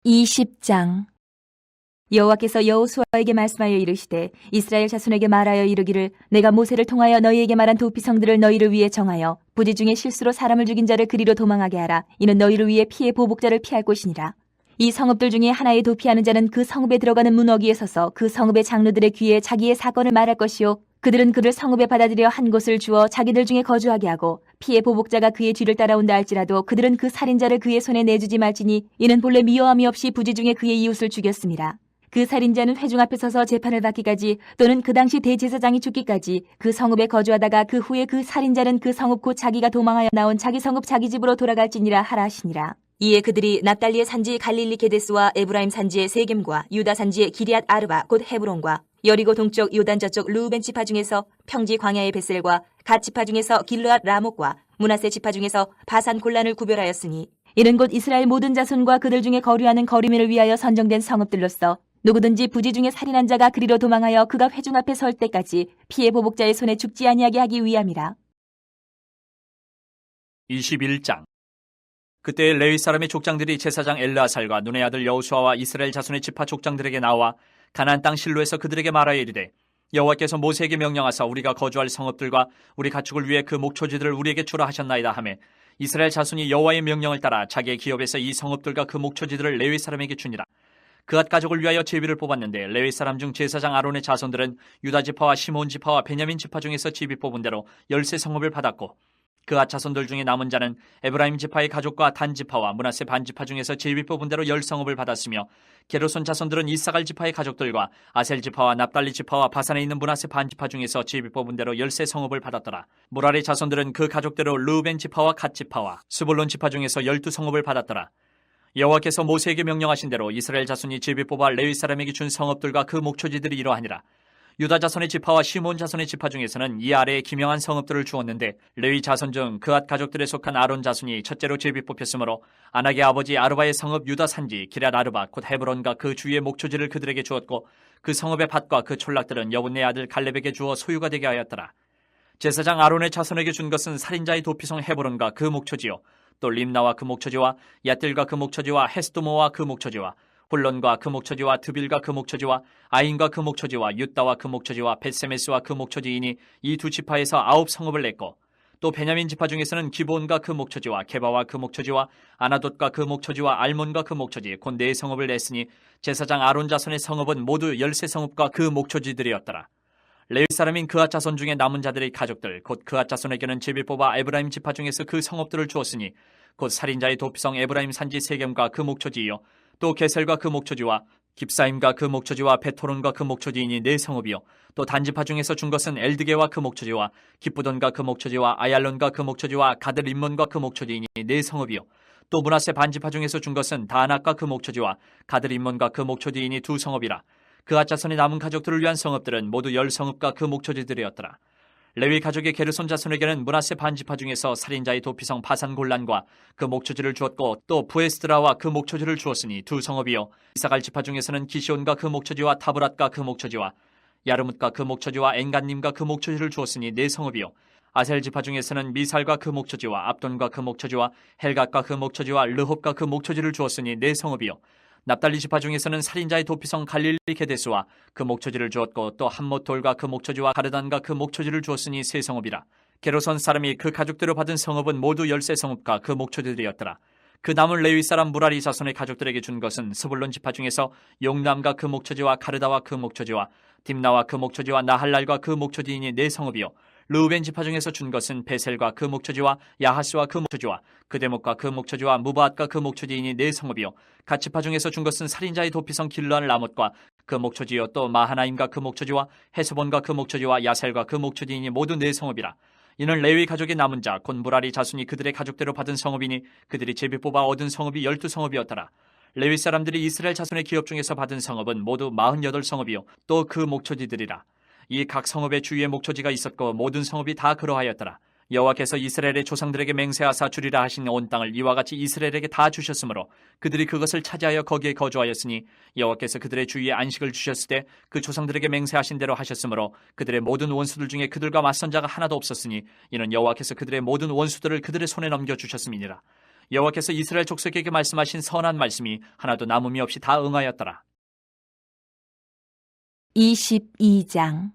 20장. 여호와께서 여호수아에게 말씀하여 이르시되 이스라엘 자손에게 말하여 이르기를 내가 모세를 통하여 너희에게 말한 도피성들을 너희를 위해 정하여 부지 중에 실수로 사람을 죽인 자를 그리로 도망하게 하라. 이는 너희를 위해 피해 보복자를 피할 곳이니라. 이 성읍들 중에 하나에 도피하는 자는 그 성읍에 들어가는 문어기에 서서 그 성읍의 장로들의 귀에 자기의 사건을 말할 것이요 그들은 그를 성읍에 받아들여 한 곳을 주어 자기들 중에 거주하게 하고 피해 보복자가 그의 뒤를 따라온다 할지라도 그들은 그 살인자를 그의 손에 내주지 말지니 이는 본래 미워함이 없이 부지 중에 그의 이웃을 죽였습니다. 그 살인자는 회중 앞에 서서 재판을 받기까지 또는 그 당시 대제사장이 죽기까지 그 성읍에 거주하다가 그 후에 그 살인자는 그 성읍 곧 자기가 도망하여 나온 자기 성읍 자기 집으로 돌아갈지니라 하라 하시니라. 이에 그들이 납달리의 산지 갈릴리 게데스와 에브라임 산지의 세겜과 유다 산지의 기리앗 아르바 곧 헤브론과 여리고 동쪽 요단 저쪽 르우벤 지파 중에서 평지 광야의 베셀과 갓 지파 중에서 길르앗 라목과 므낫세 지파 중에서 바산 골란을 구별하였으니 이는 곧 이스라엘 모든 자손과 그들 중에 거류하는 거류민을 위하여 선정된 성읍들로서 누구든지 부지 중에 살인한 자가 그리로 도망하여 그가 회중 앞에 설 때까지 피해 보복자의 손에 죽지 아니하게 하기 위함이라. 21장. 그때 레위 사람의 족장들이 제사장 엘르아살과 눈의 아들 여호수아와 이스라엘 자손의 지파 족장들에게 나와 가나안 땅 실로에서 그들에게 말하여 이르되 여호와께서 모세에게 명령하사 우리가 거주할 성읍들과 우리 가축을 위해 그 목초지들을 우리에게 주라 하셨나이다 하매 이스라엘 자손이 여호와의 명령을 따라 자기의 기업에서 이 성읍들과 그 목초지들을 레위 사람에게 주니라. 그앗 가족을 위하여 제비를 뽑았는데 레위 사람 중 제사장 아론의 자손들은 유다 지파와 시몬 지파와 베냐민 지파 중에서 제비 뽑은 대로 13 성읍을 받았고 그앗 자손들 중에 남은 자는 에브라임 지파의 가족과 단 지파와 므낫세 반 지파 중에서 제비 뽑은 대로 10 성읍을 받았으며 게르손 자손들은 이사갈 지파의 가족들과 아셀 지파와 납달리 지파와 바산에 있는 므낫세 반 지파 중에서 제비 뽑은 대로 13 성읍을 받았더라. 무라리 자손들은 그 가족대로 르우벤 지파와 갓 지파와 스불론 지파 중에서 12 성읍을 받았더라. 여호와께서 모세에게 명령하신 대로 이스라엘 자손이 제비 뽑아 레위 사람에게 준 성읍들과 그 목초지들이 이러하니라. 유다 자손의 지파와 시몬 자손의 지파 중에서는 이 아래에 기명한 성읍들을 주었는데 레위 자손 중 그앗 가족들에 속한 아론 자손이 첫째로 제비 뽑혔으므로 아낙의 아버지 아르바의 성읍 유다 산지 기럇 아르바 곧 헤브론과 그 주위의 목초지를 그들에게 주었고 그 성읍의 밭과 그 촌락들은 여분네 아들 갈렙에게 주어 소유가 되게 하였더라. 제사장 아론의 자손에게 준 것은 살인자의 도피성 헤브론과 그 목초지요 또 림나와 그 목초지와 얏딜과 그 목초지와 헤스도모와 그 목초지와 훌론과 그 목초지와 드빌과 그 목초지와 아인과 그 목초지와 유다와 그 목초지와 벳세메스와 그 목초지이니 이 두 지파에서 9 성읍을 냈고 또 베냐민 지파 중에서는 기브온과 그 목초지와 게바와 그 목초지와 아나돗과 그 목초지와 알몬과 그 목초지 곧 4 성읍을 냈으니 제사장 아론 자손의 성읍은 모두 13 성읍과 그 목초지들이었더라. 레위 사람인 그앗 자손 중에 남은 자들의 가족들 곧 그앗 자손에게는 제비 뽑아 에브라임 지파 중에서 그 성읍들을 주었으니 곧 살인자의 도피성 에브라임 산지 세겜과 그 목초지이요 또 게셀과 그 목초지와 깁사임과 그 목초지와 베토론과 그 목초지이니 4 성읍이요 또 단지파 중에서 준 것은 엘드게와 그 목초지와 기쁘돈과 그 목초지와 아얄론과 그 목초지와 가드림몬과 그 목초지이니 4 성읍이요 또 므낫세 반지파 중에서 준 것은 다낙과 그 목초지와 가드림몬과 그 목초지이니 2 성읍이라. 그앗 자손의 남은 가족들을 위한 성읍들은 모두 10 성읍과 그 목초지들이었더라. 레위 가족의 게르손 자손에게는 므낫세 반지파 중에서 살인자의 도피성 바산 골란과 그 목초지를 주었고 또 부에스드라와 그 목초지를 주었으니 2 성읍이요 이사갈 지파 중에서는 기시온과 그 목초지와 타브랏과 그 목초지와 야르뭇과 그 목초지와 엔간님과 그 목초지를 주었으니 4 성읍이요 아셀 지파 중에서는 미살과 그 목초지와 압돈과 그 목초지와 헬갓과 그 목초지와 르홉과 그 목초지를 주었으니 4 성읍이요 납달리 지파 중에서는 살인자의 도피성 갈릴리 게데스와 그 목초지를 주었고 또 함못돌과 그 목초지와 가르단과 그 목초지를 주었으니 3 성읍이라. 게르손 사람이 그 가족대로 받은 성읍은 모두 13 성읍과 그 목초지들이었더라. 그 남은 레위 사람 무라리 자손의 가족들에게 준 것은 스불론 지파 중에서 용남과 그 목초지와 가르다와 그 목초지와 딥나와 그 목초지와 나할랄과 그 목초지이니 4 성읍이요 르우벤 지파 중에서 준 것은 베셀과 그 목초지와 야하스와 그 목초지와 그데목과 그 목초지와 무바앗과 그 목초지이니 4 성읍이요 갓 지파 중에서 준 것은 살인자의 도피성 길르한 라못과 그 목초지요 또 마하나임과 그 목초지와 헤스본과 그 목초지와 야셀과 그 목초지이니 모두 4 성읍이라. 이는 레위 가족의 남은 자 곧 무라리 자손이 그들의 가족대로 받은 성읍이니 그들이 제비 뽑아 얻은 성읍이 12 성읍이었더라. 레위 사람들이 이스라엘 자손의 기업 중에서 받은 성읍은 모두 48 성읍이요 또 그 목초지들이라. 이 각 성읍의 주위에 목초지가 있었고 모든 성읍이 다 그러하였더라. 여호와께서 이스라엘의 조상들에게 맹세하사 주리라 하신 온 땅을 이와 같이 이스라엘에게 다 주셨으므로 그들이 그것을 차지하여 거기에 거주하였으니 여호와께서 그들의 주위에 안식을 주셨을 때 그 조상들에게 맹세하신 대로 하셨으므로 그들의 모든 원수들 중에 그들과 맞선 자가 하나도 없었으니 이는 여호와께서 그들의 모든 원수들을 그들의 손에 넘겨주셨음이니라. 여호와께서 이스라엘 족속에게 말씀하신 선한 말씀이 하나도 남음이 없이 다 응하였더라. 22장.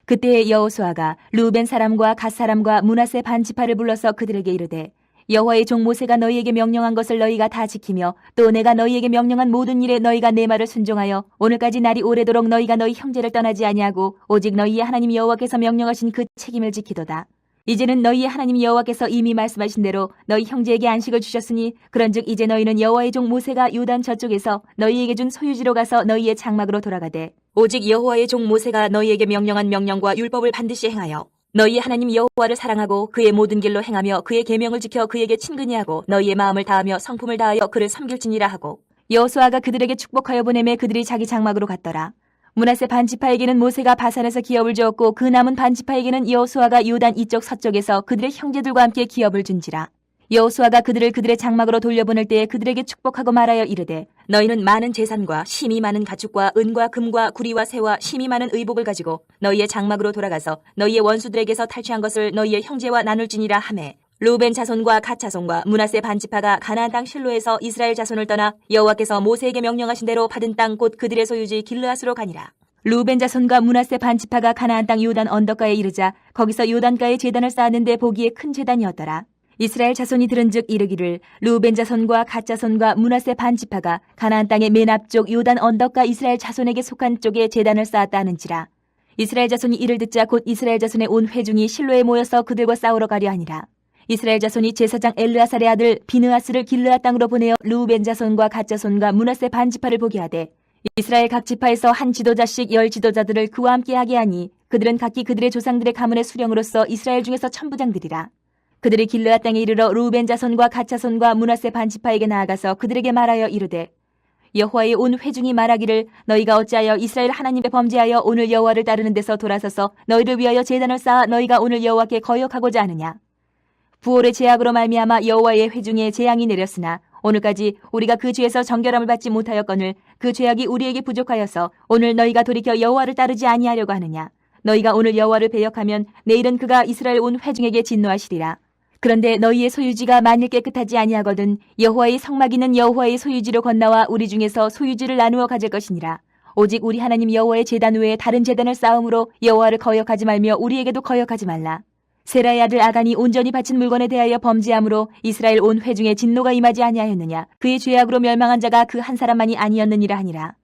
그때 여호수아가 르우벤 사람과 갓 사람과 므낫세 반 지파를 불러서 그들에게 이르되 여호와의 종 모세가 너희에게 명령한 것을 너희가 다 지키며 또 내가 너희에게 명령한 모든 일에 너희가 내 말을 순종하여 오늘까지 날이 오래도록 너희가 너희 형제를 떠나지 아니하고 오직 너희의 하나님 여호와께서 명령하신 그 책임을 지키도다. 이제는 너희의 하나님 여호와께서 이미 말씀하신 대로 너희 형제에게 안식을 주셨으니 그런즉 이제 너희는 여호와의 종 모세가 요단 저쪽에서 너희에게 준 소유지로 가서 너희의 장막으로 돌아가되 오직 여호와의 종 모세가 너희에게 명령한 명령과 율법을 반드시 행하여 너희의 하나님 여호와를 사랑하고 그의 모든 길로 행하며 그의 계명을 지켜 그에게 친근히 하고 너희의 마음을 다하며 성품을 다하여 그를 섬길지니라 하고 여호수아가 그들에게 축복하여 보내매 그들이 자기 장막으로 갔더라. 므낫세 반지파에게는 모세가 바산에서 기업을 주었고 그 남은 반지파에게는 여호수아가 요단 이쪽 서쪽에서 그들의 형제들과 함께 기업을 준지라. 여호수아가 그들을 그들의 장막으로 돌려보낼 때에 그들에게 축복하고 말하여 이르되 너희는 많은 재산과 심이 많은 가축과 은과 금과 구리와 새와 심이 많은 의복을 가지고 너희의 장막으로 돌아가서 너희의 원수들에게서 탈취한 것을 너희의 형제와 나눌지니라 하매 루벤 자손과 갓 자손과 므낫세 반 지파가 가나안 땅 실로에서 이스라엘 자손을 떠나 여호와께서 모세에게 명령하신 대로 받은 땅 곧 그들의 소유지 길르앗으로 가니라. 루벤 자손과 므낫세 반 지파가 가나안 땅 요단 언덕가에 이르자 거기서 요단가에 제단을 쌓았는데 보기에 큰 제단이었더라. 이스라엘 자손이 들은즉 이르기를 루벤 자손과 갓 자손과 므낫세 반 지파가 가나안 땅의 맨 앞쪽 요단 언덕가 이스라엘 자손에게 속한 쪽에 제단을 쌓았다 하는지라. 이스라엘 자손이 이를 듣자 곧 이스라엘 자손의 온 회중이 실로에 모여서 그들과 싸우러 가려 하니라. 이스라엘 자손이 제사장 엘르아살의 아들 비느하스를 길르앗 땅으로 보내어 루벤 자손과 갓 자손과 므낫세 반 지파를 보게 하되 이스라엘 각 지파에서 한 지도자씩 10 지도자들을 그와 함께 하게 하니 그들은 각기 그들의 조상들의 가문의 수령으로서 이스라엘 중에서 천부장들이라. 그들이 길르앗 땅에 이르러 루벤 자손과 갓 자손과 므낫세 반 지파에게 나아가서 그들에게 말하여 이르되 여호와의 온 회중이 말하기를 너희가 어찌하여 이스라엘 하나님께 범죄하여 오늘 여호와를 따르는 데서 돌아서서 너희를 위하여 제단을 쌓아 너희가 오늘 여호와께 거역하고자 하느냐. 부올의 제약으로 말미암아 여호와의 회중에 재앙이 내렸으나 오늘까지 우리가 그 죄에서 정결함을 받지 못하였거늘 그 죄악이 우리에게 부족하여서 오늘 너희가 돌이켜 여호와를 따르지 아니하려고 하느냐. 너희가 오늘 여호와를 배역하면 내일은 그가 이스라엘 온 회중에게 진노하시리라. 그런데 너희의 소유지가 만일 깨끗하지 아니하거든 여호와의 성막이는 여호와의 소유지로 건너와 우리 중에서 소유지를 나누어 가질 것이니라. 오직 우리 하나님 여호와의 제단 외에 다른 제단을 쌓음으로 여호와를 거역하지 말며 우리에게도 거역하지 말라. 세라의 아들 아간이 온전히 바친 물건에 대하여 범죄함으로 이스라엘 온 회중에 진노가 임하지 아니하였느냐. 그의 죄악으로 멸망한 자가 그 한 사람만이 아니었느니라 하니라.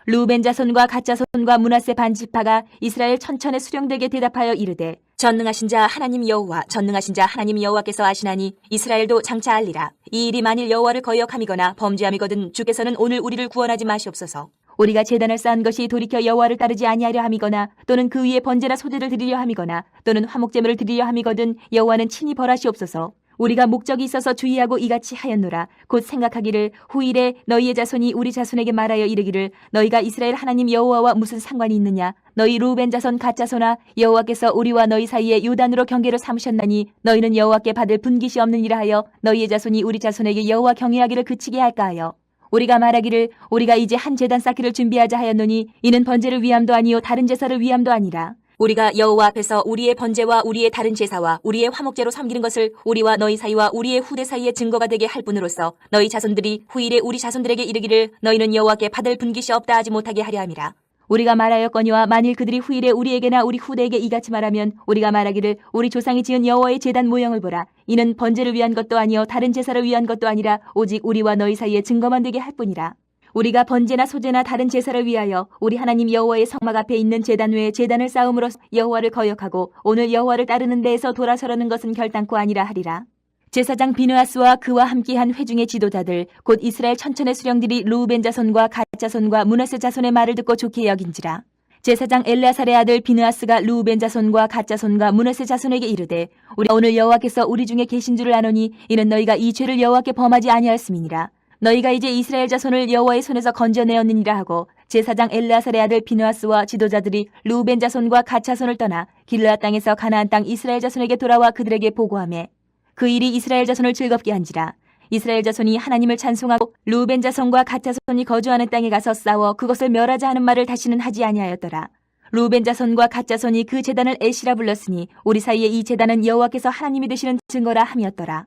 루벤 자손과 갓 자손과 므낫세 반 지파가 이스라엘 천천의 수령들에게 대답하여 이르되 전능하신 자 하나님 여호와 전능하신 자 하나님 여호와께서 아시나니 이스라엘도 장차 알리라. 이 일이 만일 여호와를 거역함이거나 범죄함이거든 주께서는 오늘 우리를 구원하지 마시옵소서. 우리가 제단을 쌓은 것이 돌이켜 여호와를 따르지 아니하려 함이거나 또는 그 위에 번제나 소제를 드리려 함이거나 또는 화목제물을 드리려 함이거든 여호와는 친히 벌하시옵소서. 우리가 목적이 있어서 주의하고 이같이 하였노라. 곧 생각하기를 후일에 너희의 자손이 우리 자손에게 말하여 이르기를 너희가 이스라엘 하나님 여호와와 무슨 상관이 있느냐. 너희 루벤 자손 갓 자손아 여호와께서 우리와 너희 사이에 요단으로 경계를 삼으셨나니 너희는 여호와께 받을 분깃이 없느니라 하여 너희의 자손이 우리 자손에게 여호와 경외하기를 그치게 할까 하여 우리가 말하기를 우리가 이제 한 제단 쌓기를 준비하자 하였노니 이는 번제를 위함도 아니요 다른 제사를 위함도 아니라. 우리가 여호와 앞에서 우리의 번제와 우리의 다른 제사와 우리의 화목제로 섬기는 것을 우리와 너희 사이와 우리의 후대 사이의 증거가 되게 할 뿐으로써 너희 자손들이 후일에 우리 자손들에게 이르기를 너희는 여호와께 받을 분깃이 없다 하지 못하게 하려 함이라. 우리가 말하였거니와 만일 그들이 후일에 우리에게나 우리 후대에게 이같이 말하면 우리가 말하기를 우리 조상이 지은 여호와의 제단 모형을 보라. 이는 번제를 위한 것도 아니요 다른 제사를 위한 것도 아니라 오직 우리와 너희 사이에 증거만 되게 할 뿐이라. 우리가 번제나 소제나 다른 제사를 위하여 우리 하나님 여호와의 성막 앞에 있는 제단 외에 제단을 쌓음으로 여호와를 거역하고 오늘 여호와를 따르는 데에서 돌아서려는 것은 결단코 아니라 하리라. 제사장 비느하스와 그와 함께한 회중의 지도자들 곧 이스라엘 천천의 수령들이 루벤 자손과 갓 자손과 므낫세 자손의 말을 듣고 좋게 여긴지라. 제사장 엘르아살의 아들 비느하스가 루벤 자손과 갓 자손과 므낫세 자손에게 이르되 우리 오늘 여호와께서 우리 중에 계신 줄을 아노니 이는 너희가 이 죄를 여호와께 범하지 아니하였음이니라. 너희가 이제 이스라엘 자손을 여호와의 손에서 건져내었느니라 하고 제사장 엘르아살의 아들 비느하스와 지도자들이 루벤 자손과 갓 자손을 떠나 길르앗 땅에서 가나안 땅 이스라엘 자손에게 돌아와 그들에게 보고하매 그 일이 이스라엘 자손을 즐겁게 한지라. 이스라엘 자손이 하나님을 찬송하고 루벤 자손과 갓 자손이 거주하는 땅에 가서 싸워 그것을 멸하자 하는 말을 다시는 하지 아니하였더라. 루벤 자손과 갓 자손이 그 제단을 에시라 불렀으니 우리 사이에 이 제단은 여호와께서 하나님이 되시는 증거라 함이었더라.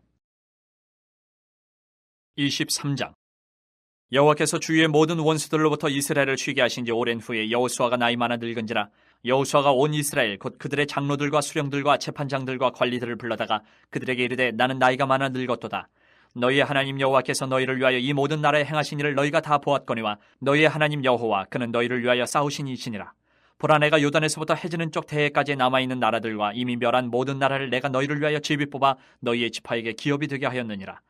23장. 여호와께서 주위의 모든 원수들로부터 이스라엘을 쉬게 하신 지 오랜 후에 여호수아가 나이 많아 늙은지라 여호수아가 온 이스라엘 곧 그들의 장로들과 수령들과 재판장들과 관리들을 불러다가 그들에게 이르되 나는 나이가 많아 늙었도다. 너희의 하나님 여호와께서 너희를 위하여 이 모든 나라에 행하신 일을 너희가 다 보았거니와 너희의 하나님 여호와 그는 너희를 위하여 싸우신 이시니라. 보라 내가 요단에서부터 해지는 쪽 대해까지 남아있는 나라들과 이미 멸한 모든 나라를 내가 너희를 위하여 제비 뽑아 너희의 지파에게 기업이 되게 하였느니라.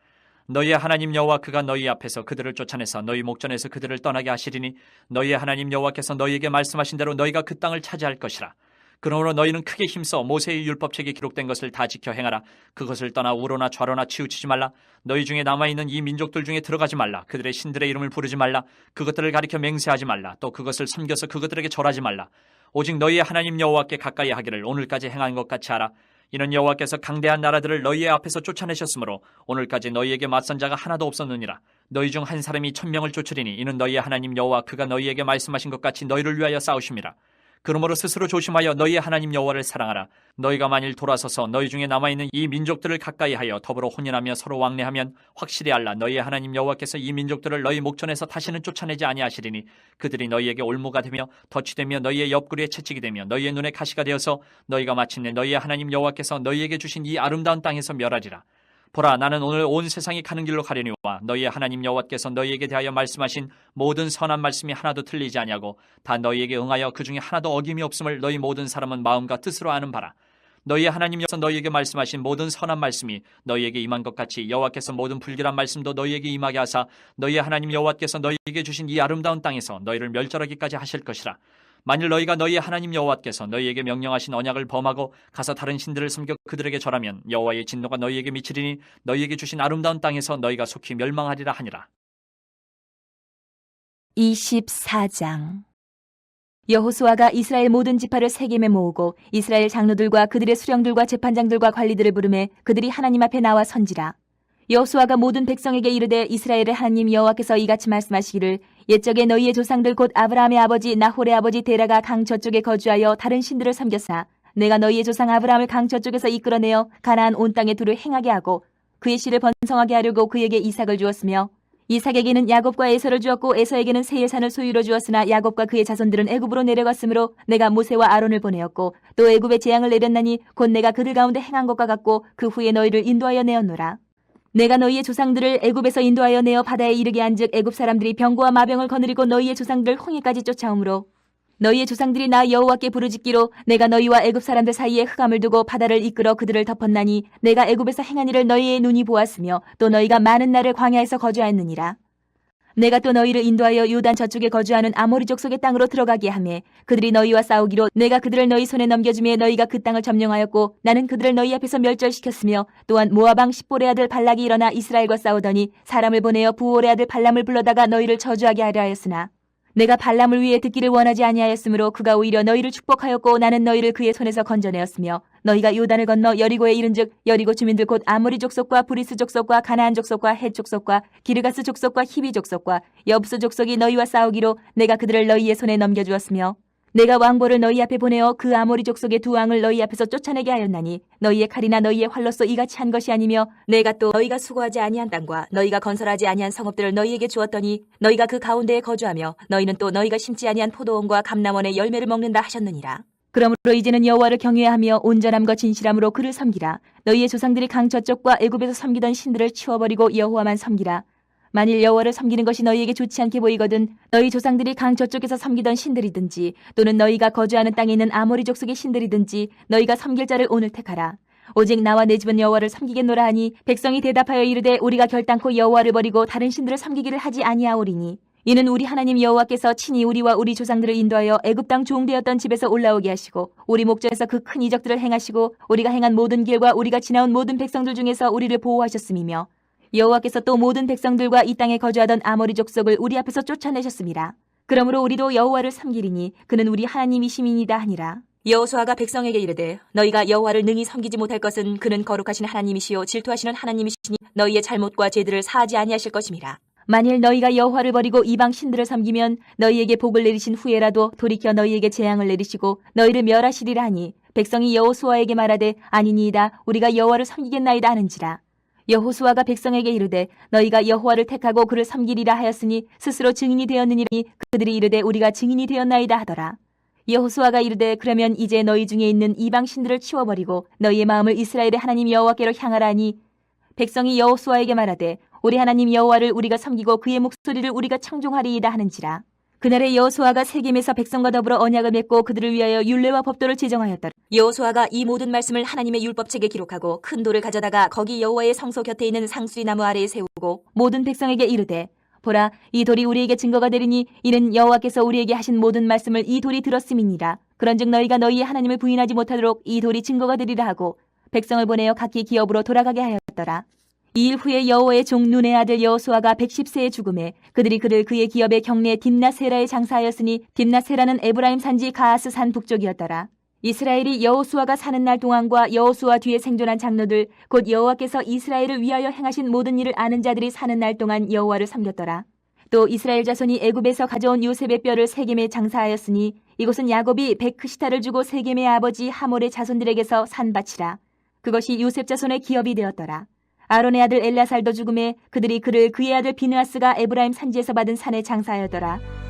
너희의 하나님 여호와 그가 너희 앞에서 그들을 쫓아내서 너희 목전에서 그들을 떠나게 하시리니 너희의 하나님 여호와께서 너희에게 말씀하신 대로 너희가 그 땅을 차지할 것이라. 그러므로 너희는 크게 힘써 모세의 율법책에 기록된 것을 다 지켜 행하라. 그것을 떠나 우로나 좌로나 치우치지 말라. 너희 중에 남아있는 이 민족들 중에 들어가지 말라. 그들의 신들의 이름을 부르지 말라. 그것들을 가리켜 맹세하지 말라. 또 그것을 섬겨서 그것들에게 절하지 말라. 오직 너희의 하나님 여호와께 가까이 하기를 오늘까지 행한 것 같이 하라. 이는 여호와께서 강대한 나라들을 너희의 앞에서 쫓아내셨으므로 오늘까지 너희에게 맞선 자가 하나도 없었느니라. 너희 중 한 사람이 1000명을 쫓으리니 이는 너희의 하나님 여호와 그가 너희에게 말씀하신 것 같이 너희를 위하여 싸우심이라. 그러므로 스스로 조심하여 너희의 하나님 여호와를 사랑하라. 너희가 만일 돌아서서 너희 중에 남아있는 이 민족들을 가까이하여 더불어 혼인하며 서로 왕래하면 확실히 알라. 너희의 하나님 여호와께서 이 민족들을 너희 목전에서 다시는 쫓아내지 아니하시리니 그들이 너희에게 올무가 되며 덫이 되며 너희의 옆구리에 채찍이 되며 너희의 눈에 가시가 되어서 너희가 마침내 너희의 하나님 여호와께서 너희에게 주신 이 아름다운 땅에서 멸하리라. 보라, 나는 오늘 온 세상이 가는 길로 가려니와 너희의 하나님 여호와께서 너희에게 대하여 말씀하신 모든 선한 말씀이 하나도 틀리지 아니하고 다 너희에게 응하여 그 중에 하나도 어김이 없음을 너희 모든 사람은 마음과 뜻으로 아는 바라. 너희의 하나님 여호와께서 너희에게 말씀하신 모든 선한 말씀이 너희에게 임한 것 같이 여호와께서 모든 불길한 말씀도 너희에게 임하게 하사 너희의 하나님 여호와께서 너희에게 주신 이 아름다운 땅에서 너희를 멸절하기까지 하실 것이라. 만일 너희가 너희의 하나님 여호와께서 너희에게 명령하신 언약을 범하고 가서 다른 신들을 섬겨 그들에게 절하면 여호와의 진노가 너희에게 미치리니 너희에게 주신 아름다운 땅에서 너희가 속히 멸망하리라 하니라. 24장. 여호수아가 이스라엘 모든 지파를 세겜에 모으고 이스라엘 장로들과 그들의 수령들과 재판장들과 관리들을 부르매 그들이 하나님 앞에 나와 선지라. 여호수아가 모든 백성에게 이르되 이스라엘의 하나님 여호와께서 이같이 말씀하시기를 옛적에 너희의 조상들 곧 아브라함의 아버지 나홀의 아버지 데라가 강 저쪽에 거주하여 다른 신들을 섬겼으나 내가 너희의 조상 아브라함을 강 저쪽에서 이끌어내어 가나안 온 땅에 두루 행하게 하고 그의 씨를 번성하게 하려고 그에게 이삭을 주었으며 이삭에게는 야곱과 에서를 주었고 에서에게는 세일산을 소유로 주었으나 야곱과 그의 자손들은 애굽으로 내려갔으므로 내가 모세와 아론을 보내었고 또 애굽에 재앙을 내렸나니 곧 내가 그들 가운데 행한 것과 같고 그 후에 너희를 인도하여 내었노라. 내가 너희의 조상들을 애굽에서 인도하여 내어 바다에 이르게 한즉 애굽 사람들이 병거와 마병을 거느리고 너희의 조상들을 홍해까지 쫓아오므로 너희의 조상들이 나 여호와께 부르짖기로 내가 너희와 애굽 사람들 사이에 흑암을 두고 바다를 이끌어 그들을 덮었나니 내가 애굽에서 행한 일을 너희의 눈이 보았으며 또 너희가 많은 날을 광야에서 거주하였느니라. 내가 또 너희를 인도하여 요단 저쪽에 거주하는 아모리 족속의 땅으로 들어가게 하매 그들이 너희와 싸우기로 내가 그들을 너희 손에 넘겨주매 너희가 그 땅을 점령하였고 나는 그들을 너희 앞에서 멸절시켰으며 또한 모압 왕 십볼의 아들 발락이 일어나 이스라엘과 싸우더니 사람을 보내어 부올의 아들 발람을 불러다가 너희를 저주하게 하려 하였으나 내가 발람을 위해 듣기를 원하지 아니하였으므로 그가 오히려 너희를 축복하였고 나는 너희를 그의 손에서 건져내었으며 너희가 요단을 건너 여리고에 이른즉 여리고 주민들 곧 아모리 족속과 브리스 족속과 가나안 족속과 헷 족속과 기르가스 족속과 히비 족속과 여부스 족속이 너희와 싸우기로 내가 그들을 너희의 손에 넘겨주었으며 내가 왕보를 너희 앞에 보내어 그 아모리 족속의 두 왕을 너희 앞에서 쫓아내게 하였나니 너희의 칼이나 너희의 활로서 이같이 한 것이 아니며 내가 또 너희가 수고하지 아니한 땅과 너희가 건설하지 아니한 성읍들을 너희에게 주었더니 너희가 그 가운데에 거주하며 너희는 또 너희가 심지 아니한 포도원과 감람원의 열매를 먹는다 하셨느니라. 그러므로 이제는 여호와를 경외하며 온전함과 진실함으로 그를 섬기라. 너희의 조상들이 강 저쪽과 애굽에서 섬기던 신들을 치워버리고 여호와만 섬기라. 만일 여호와를 섬기는 것이 너희에게 좋지 않게 보이거든 너희 조상들이 강 저쪽에서 섬기던 신들이든지 또는 너희가 거주하는 땅에 있는 아모리 족속의 신들이든지 너희가 섬길 자를 오늘 택하라. 오직 나와 내 집은 여호와를 섬기겠노라 하니 백성이 대답하여 이르되 우리가 결단코 여호와를 버리고 다른 신들을 섬기기를 하지 아니하오리니 이는 우리 하나님 여호와께서 친히 우리와 우리 조상들을 인도하여 애굽 땅 종되었던 집에서 올라오게 하시고 우리 목전에서 그 큰 이적들을 행하시고 우리가 행한 모든 길과 우리가 지나온 모든 백성들 중에서 우리를 보호하셨음이며 여호와께서 또 모든 백성들과 이 땅에 거주하던 아모리 족속을 우리 앞에서 쫓아내셨습니다. 그러므로 우리도 여호와를 섬기리니 그는 우리 하나님이심이니이다 하니라. 여호수아가 백성에게 이르되 너희가 여호와를 능히 섬기지 못할 것은 그는 거룩하신 하나님이시요 질투하시는 하나님이시니 너희의 잘못과 죄들을 사하지 아니하실 것임이라. 만일 너희가 여호와를 버리고 이방 신들을 섬기면 너희에게 복을 내리신 후에라도 돌이켜 너희에게 재앙을 내리시고 너희를 멸하시리라 하니 백성이 여호수아에게 말하되 아니니이다 우리가 여호와를 섬기겠나이다 하는지라. 여호수아가 백성에게 이르되 너희가 여호와를 택하고 그를 섬기리라 하였으니 스스로 증인이 되었느니라. 그들이 이르되 우리가 증인이 되었나이다 하더라. 여호수아가 이르되 그러면 이제 너희 중에 있는 이방 신들을 치워버리고 너희의 마음을 이스라엘의 하나님 여호와께로 향하라 하니 백성이 여호수아에게 말하되 우리 하나님 여호와를 우리가 섬기고 그의 목소리를 우리가 청종하리이다 하는지라. 그날에 여호수아가 세겜에서 백성과 더불어 언약을 맺고 그들을 위하여 율례와 법도를 제정하였더라. 여호수아가 이 모든 말씀을 하나님의 율법책에 기록하고 큰 돌을 가져다가 거기 여호와의 성소 곁에 있는 상수리 나무 아래에 세우고 모든 백성에게 이르되 보라 이 돌이 우리에게 증거가 되리니 이는 여호와께서 우리에게 하신 모든 말씀을 이 돌이 들었음이니라. 그런즉 너희가 너희의 하나님을 부인하지 못하도록 이 돌이 증거가 되리라 하고 백성을 보내어 각기 기업으로 돌아가게 하였더라. 2일 후에 여호와의 종 눈의 아들 여호수아가 110세에 죽음에 그들이 그를 그의 기업의 경내 딥나세라에 장사하였으니 딥나세라는 에브라임 산지 가하스 산 북쪽이었더라. 이스라엘이 여호수아가 사는 날 동안과 여호수아 뒤에 생존한 장로들 곧 여호와께서 이스라엘을 위하여 행하신 모든 일을 아는 자들이 사는 날 동안 여호와를 섬겼더라. 또 이스라엘 자손이 애굽에서 가져온 요셉의 뼈를 세겜에 장사하였으니 이곳은 야곱이 베크시타를 주고 세겜의 아버지 하몰의 자손들에게서 산 밭이라. 그것이 요셉 자손의 기업이 되었더라. 아론의 아들 엘라살도 죽음에 그들이 그를 그의 아들 비느하스가 에브라임 산지에서 받은 산에 장사하였더라.